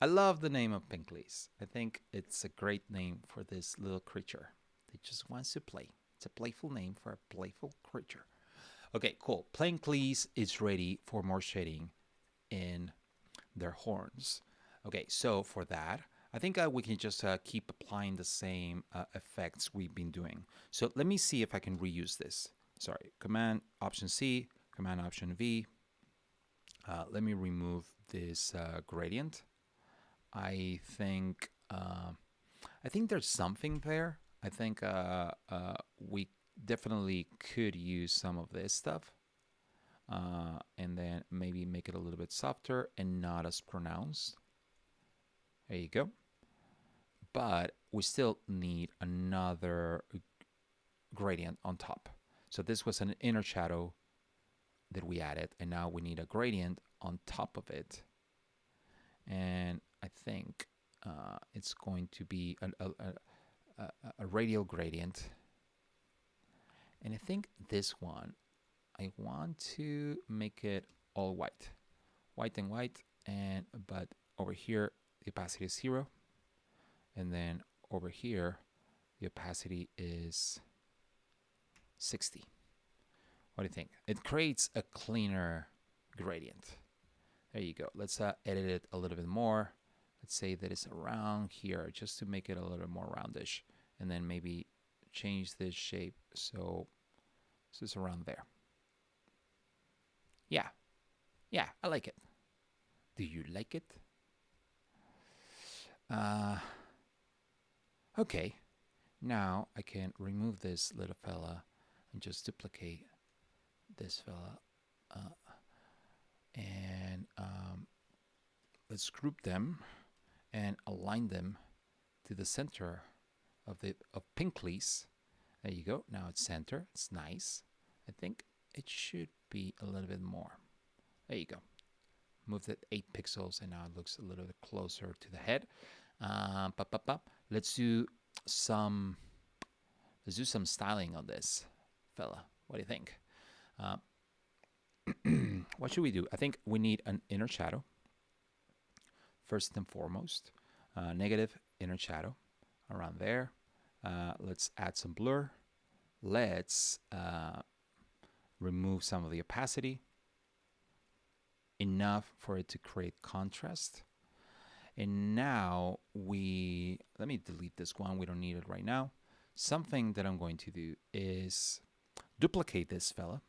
I love the name of Pinkleys. I think it's a great name for this little creature that just wants to play. It's a playful name for a playful creature. Okay, cool. Pinkleys is ready for more shading in their horns. Okay, so for that, I think we can just keep applying the same effects we've been doing. So let me see if I can reuse this. Sorry, Command Option C, Command Option V. Let me remove this gradient. I think there's something there. I think we definitely could use some of this stuff, and then maybe make it a little bit softer and not as pronounced. There you go. But we still need another gradient on top. So this was an inner shadow that we added, and now we need a gradient on top of it. And I think it's going to be a radial gradient. And I think this one, I want to make it all white. White and white, but over here, the opacity is 0. And then over here, the opacity is 60. What do you think? It creates a cleaner gradient. There you go. Let's edit it a little bit more. Let's say that it's around here, just to make it a little more roundish. And then maybe change this shape so it's around there. Yeah, yeah, I like it. Do you like it? Uh, okay. Now I can remove this little fella and just duplicate this fella. And let's group them and align them to the center of the Pinkley's. There you go. Now it's center. It's nice. I think it should be a little bit more. There you go. Moved it 8 pixels, and now it looks a little bit closer to the head. Let's do some styling on this fella. What do you think? What should we do? I think we need an inner shadow first and foremost. Negative inner shadow around there. Let's add some blur. Let's remove some of the opacity, enough for it to create contrast. And now let me delete this one. We don't need it right now. Something that I'm going to do is duplicate this fella.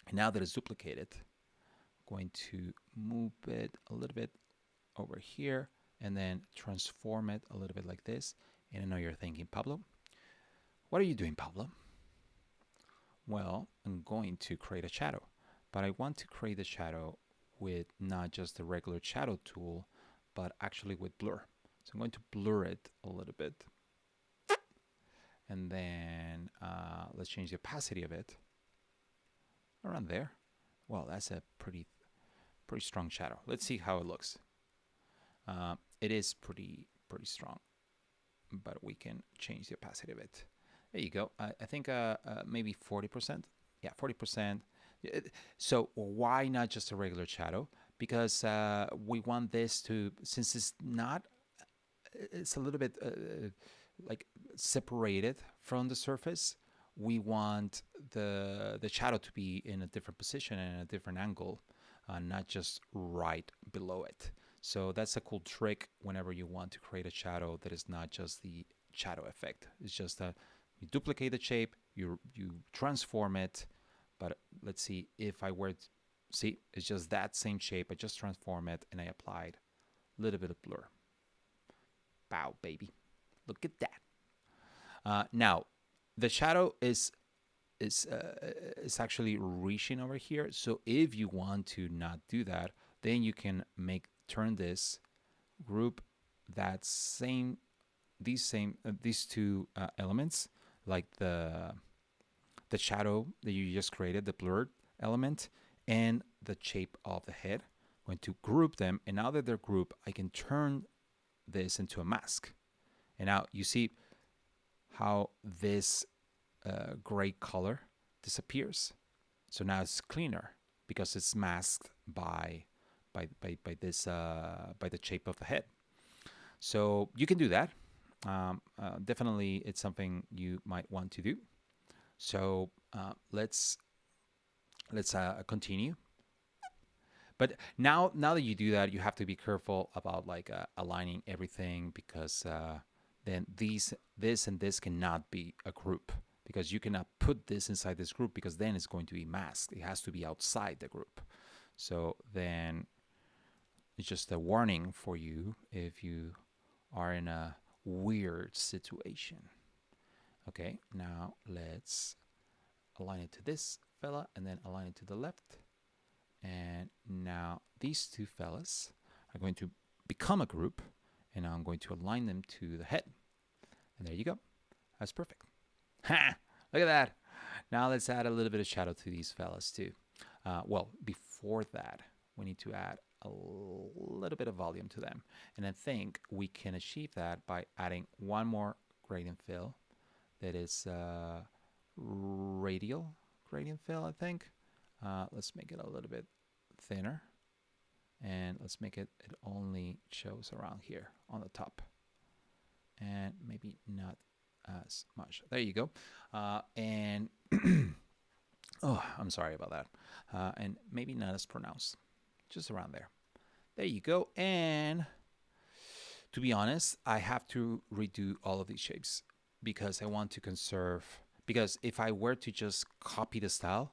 And now that it's duplicated, I'm going to move it a little bit over here and then transform it a little bit like this. And I know you're thinking, Pablo, what are you doing, Pablo? Well, I'm going to create a shadow, but I want to create a shadow with not just the regular shadow tool, but actually with blur. So I'm going to blur it a little bit. And then let's change the opacity of it around there. Well, that's a pretty strong shadow. Let's see how it looks. It is pretty strong, but we can change the opacity of it. There you go. I think maybe 40%. Yeah, 40%. So why not just a regular shadow? Because we want this to, since it's a little bit like separated from the surface, we want the shadow to be in a different position and a different angle, not just right below it. So that's a cool trick whenever you want to create a shadow that is not just the shadow effect. It's just you duplicate the shape, you transform it. But let's see if I were to see, it's just that same shape. I just transform it and I applied a little bit of blur. Bow, baby. Look at that. Now, the shadow is actually reaching over here. So if you want to not do that, then you can turn this group these two elements, like the shadow that you just created, the blurred element, and the shape of the head. I'm going to group them, and now that they're grouped, I can turn this into a mask. And now you see how this gray color disappears. So now it's cleaner because it's masked by the shape of the head. So you can do that. Definitely, it's something you might want to do. So let's continue. But now that you do that, you have to be careful about aligning everything, because then this and this cannot be a group, because you cannot put this inside this group, because then it's going to be masked. It has to be outside the group. So then it's just a warning for you if you are in a weird situation. Okay, now let's align it to this fella and then align it to the left. And now these two fellas are going to become a group, and now I'm going to align them to the head. And there you go. That's perfect. Ha! Look at that. Now let's add a little bit of shadow to these fellas too. Well, before that, we need to add a little bit of volume to them. And I think we can achieve that by adding one more gradient fill that is radial gradient fill, I think. Let's make it a little bit thinner, and let's make it only shows around here on the top, and maybe not as much. There you go. And oh, I'm sorry about that. And maybe not as pronounced, just around there. There you go. And to be honest, I have to redo all of these shapes because I want to conserve, because if I were to just copy the style,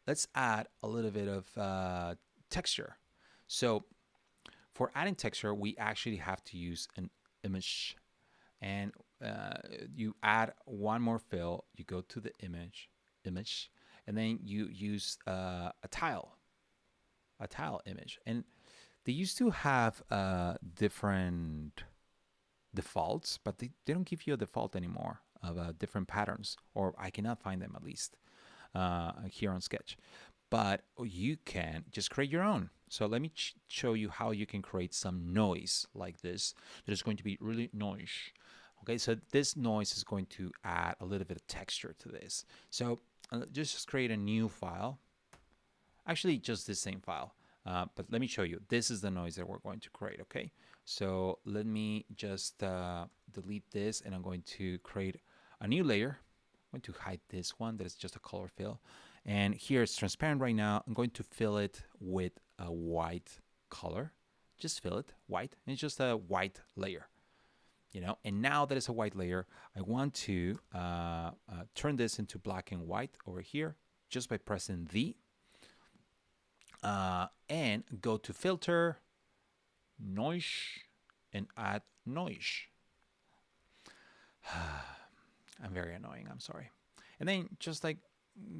let's add a little bit of texture. So for adding texture, we actually have to use an image, and you add one more fill. You go to the image, and then you use a tile image, and they used to have different defaults, but they don't give you a default anymore of different patterns, or I cannot find them at least here on Sketch. But you can just create your own. So let me show you how you can create some noise like this that is going to be really noise. Okay, so this noise is going to add a little bit of texture to this. So just create a new file. Actually, just the same file. But let me show you. This is the noise that we're going to create, okay? So let me just delete this, and I'm going to create a new layer. I'm going to hide this one that is just a color fill. And here it's transparent right now. I'm going to fill it with a white color. Just fill it white, and it's just a white layer. And now that it's a white layer, I want to turn this into black and white over here just by pressing V. And go to filter, noise, and add noise. I'm very annoying, I'm sorry. And then just like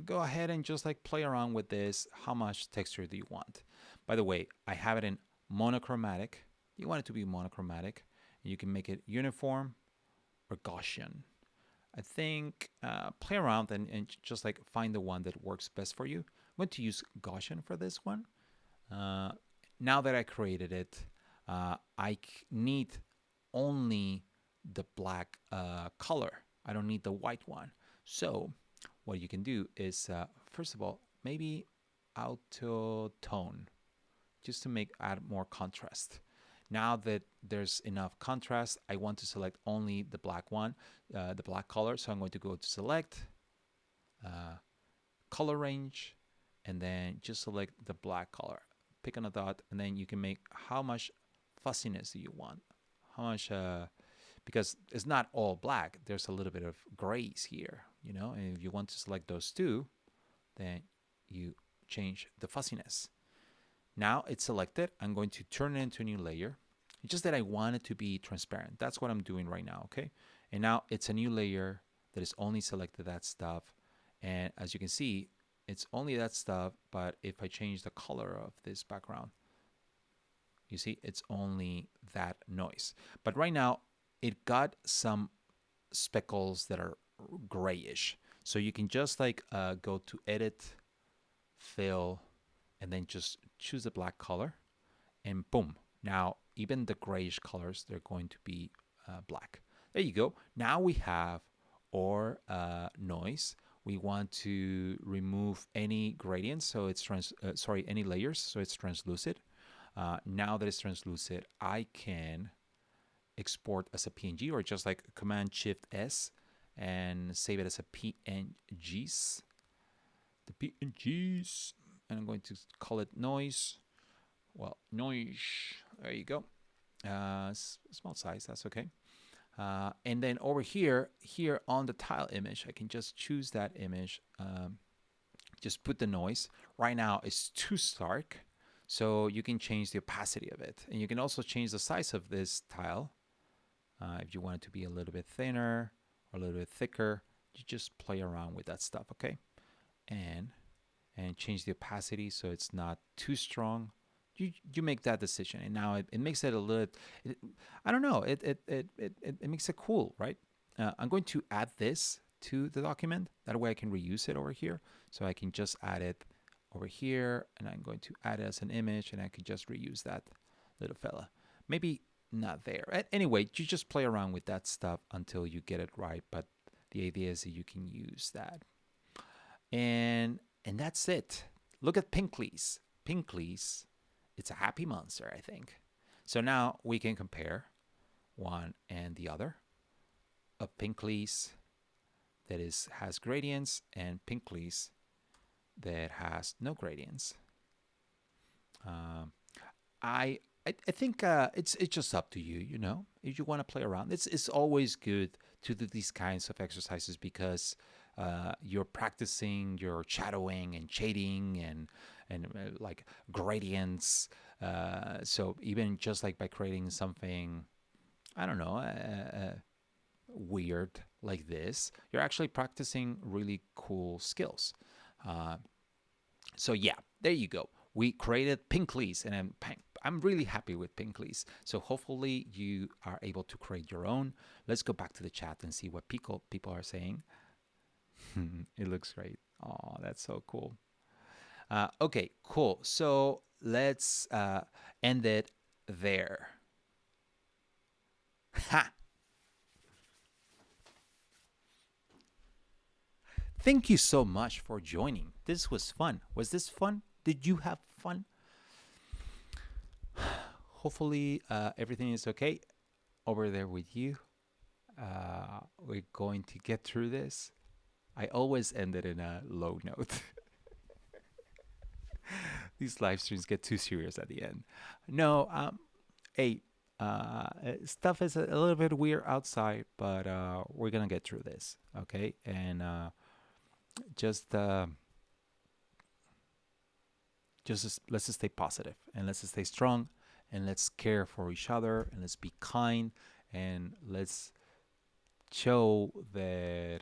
go ahead and just like play around with this. How much texture do you want? By the way, I have it in monochromatic. You want it to be monochromatic. You can make it uniform or Gaussian. I think play around and just like find the one that works best for you. I'm going to use Gaussian for this one. Now that I created it, I need only the black color. I don't need the white one. So what you can do is, first of all, maybe auto tone, just to add more contrast. Now that there's enough contrast, I want to select only the black one, the black color. So I'm going to go to select, color range, and then just select the black color. Pick on a dot, and then you can make how much fuzziness do you want. How much, because it's not all black. There's a little bit of grays here, and if you want to select those two, then you change the fuzziness. Now it's selected. I'm going to turn it into a new layer. It's just that I want it to be transparent. That's what I'm doing right now, okay? And now it's a new layer that is only selected that stuff. And as you can see, it's only that stuff, but if I change the color of this background, you see, it's only that noise. But right now, it got some speckles that are grayish. So you can just like go to edit, fill, and then just choose the black color, and boom. Now, even the grayish colors, they're going to be black. There you go. Now we have our noise. We want to remove any gradients, so it's any layers, so it's translucent. Now that it's translucent, I can export as a PNG, or just like Command Shift S and save it as a PNGs. The PNGs, and I'm going to call it noise. Well, noise. There you go. Small size, that's okay. And then over here on the tile image, I can just choose that image. Just put the noise. Right now it's too stark, so you can change the opacity of it, and you can also change the size of this tile. If you want it to be a little bit thinner or a little bit thicker, you just play around with that stuff, okay? And change the opacity so it's not too strong. You make that decision, and now it makes it a little. I don't know. It makes it cool, right? I'm going to add this to the document. That way I can reuse it over here. So I can just add it over here, and I'm going to add it as an image, and I can just reuse that little fella. Maybe not there. Anyway, you just play around with that stuff until you get it right. But the idea is that you can use that, and that's it. Look at Pinkley's. Pinkley's. It's a happy monster, I think. So now we can compare one and the other. A Pinkley's that has gradients, and Pinkley's that has no gradients. I think it's just up to you. If you want to play around. It's always good to do these kinds of exercises because you're practicing your shadowing and shading and like gradients. So even just like by creating something, I don't know, weird like this, you're actually practicing really cool skills. Uh, so yeah, there you go. We created Pinkleys, and I'm really happy with Pinkleys. So hopefully you are able to create your own. Let's go back to the chat and see what people are saying. It looks great. Oh, that's so cool. Okay, cool. So let's end it there. Ha! Thank you so much for joining. This was fun. Was this fun? Did you have fun? Hopefully, everything is okay over there with you. We're going to get through this. I always end it in a low note. These live streams get too serious at the end. No, hey, stuff is a little bit weird outside, but we're gonna get through this, okay? And just let's just stay positive and let's just stay strong and let's care for each other and let's be kind and let's show that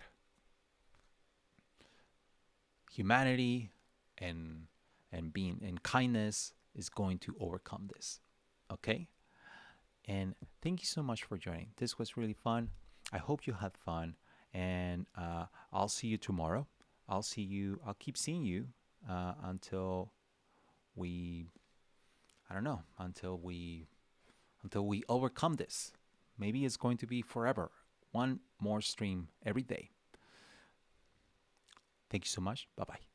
humanity and being and kindness is going to overcome this. Okay? And thank you so much for joining. This was really fun. I hope you had fun. And I'll see you tomorrow. I'll keep seeing you until we, I don't know, until we overcome this. Maybe it's going to be forever. One more stream every day. Thank you so much. Bye bye.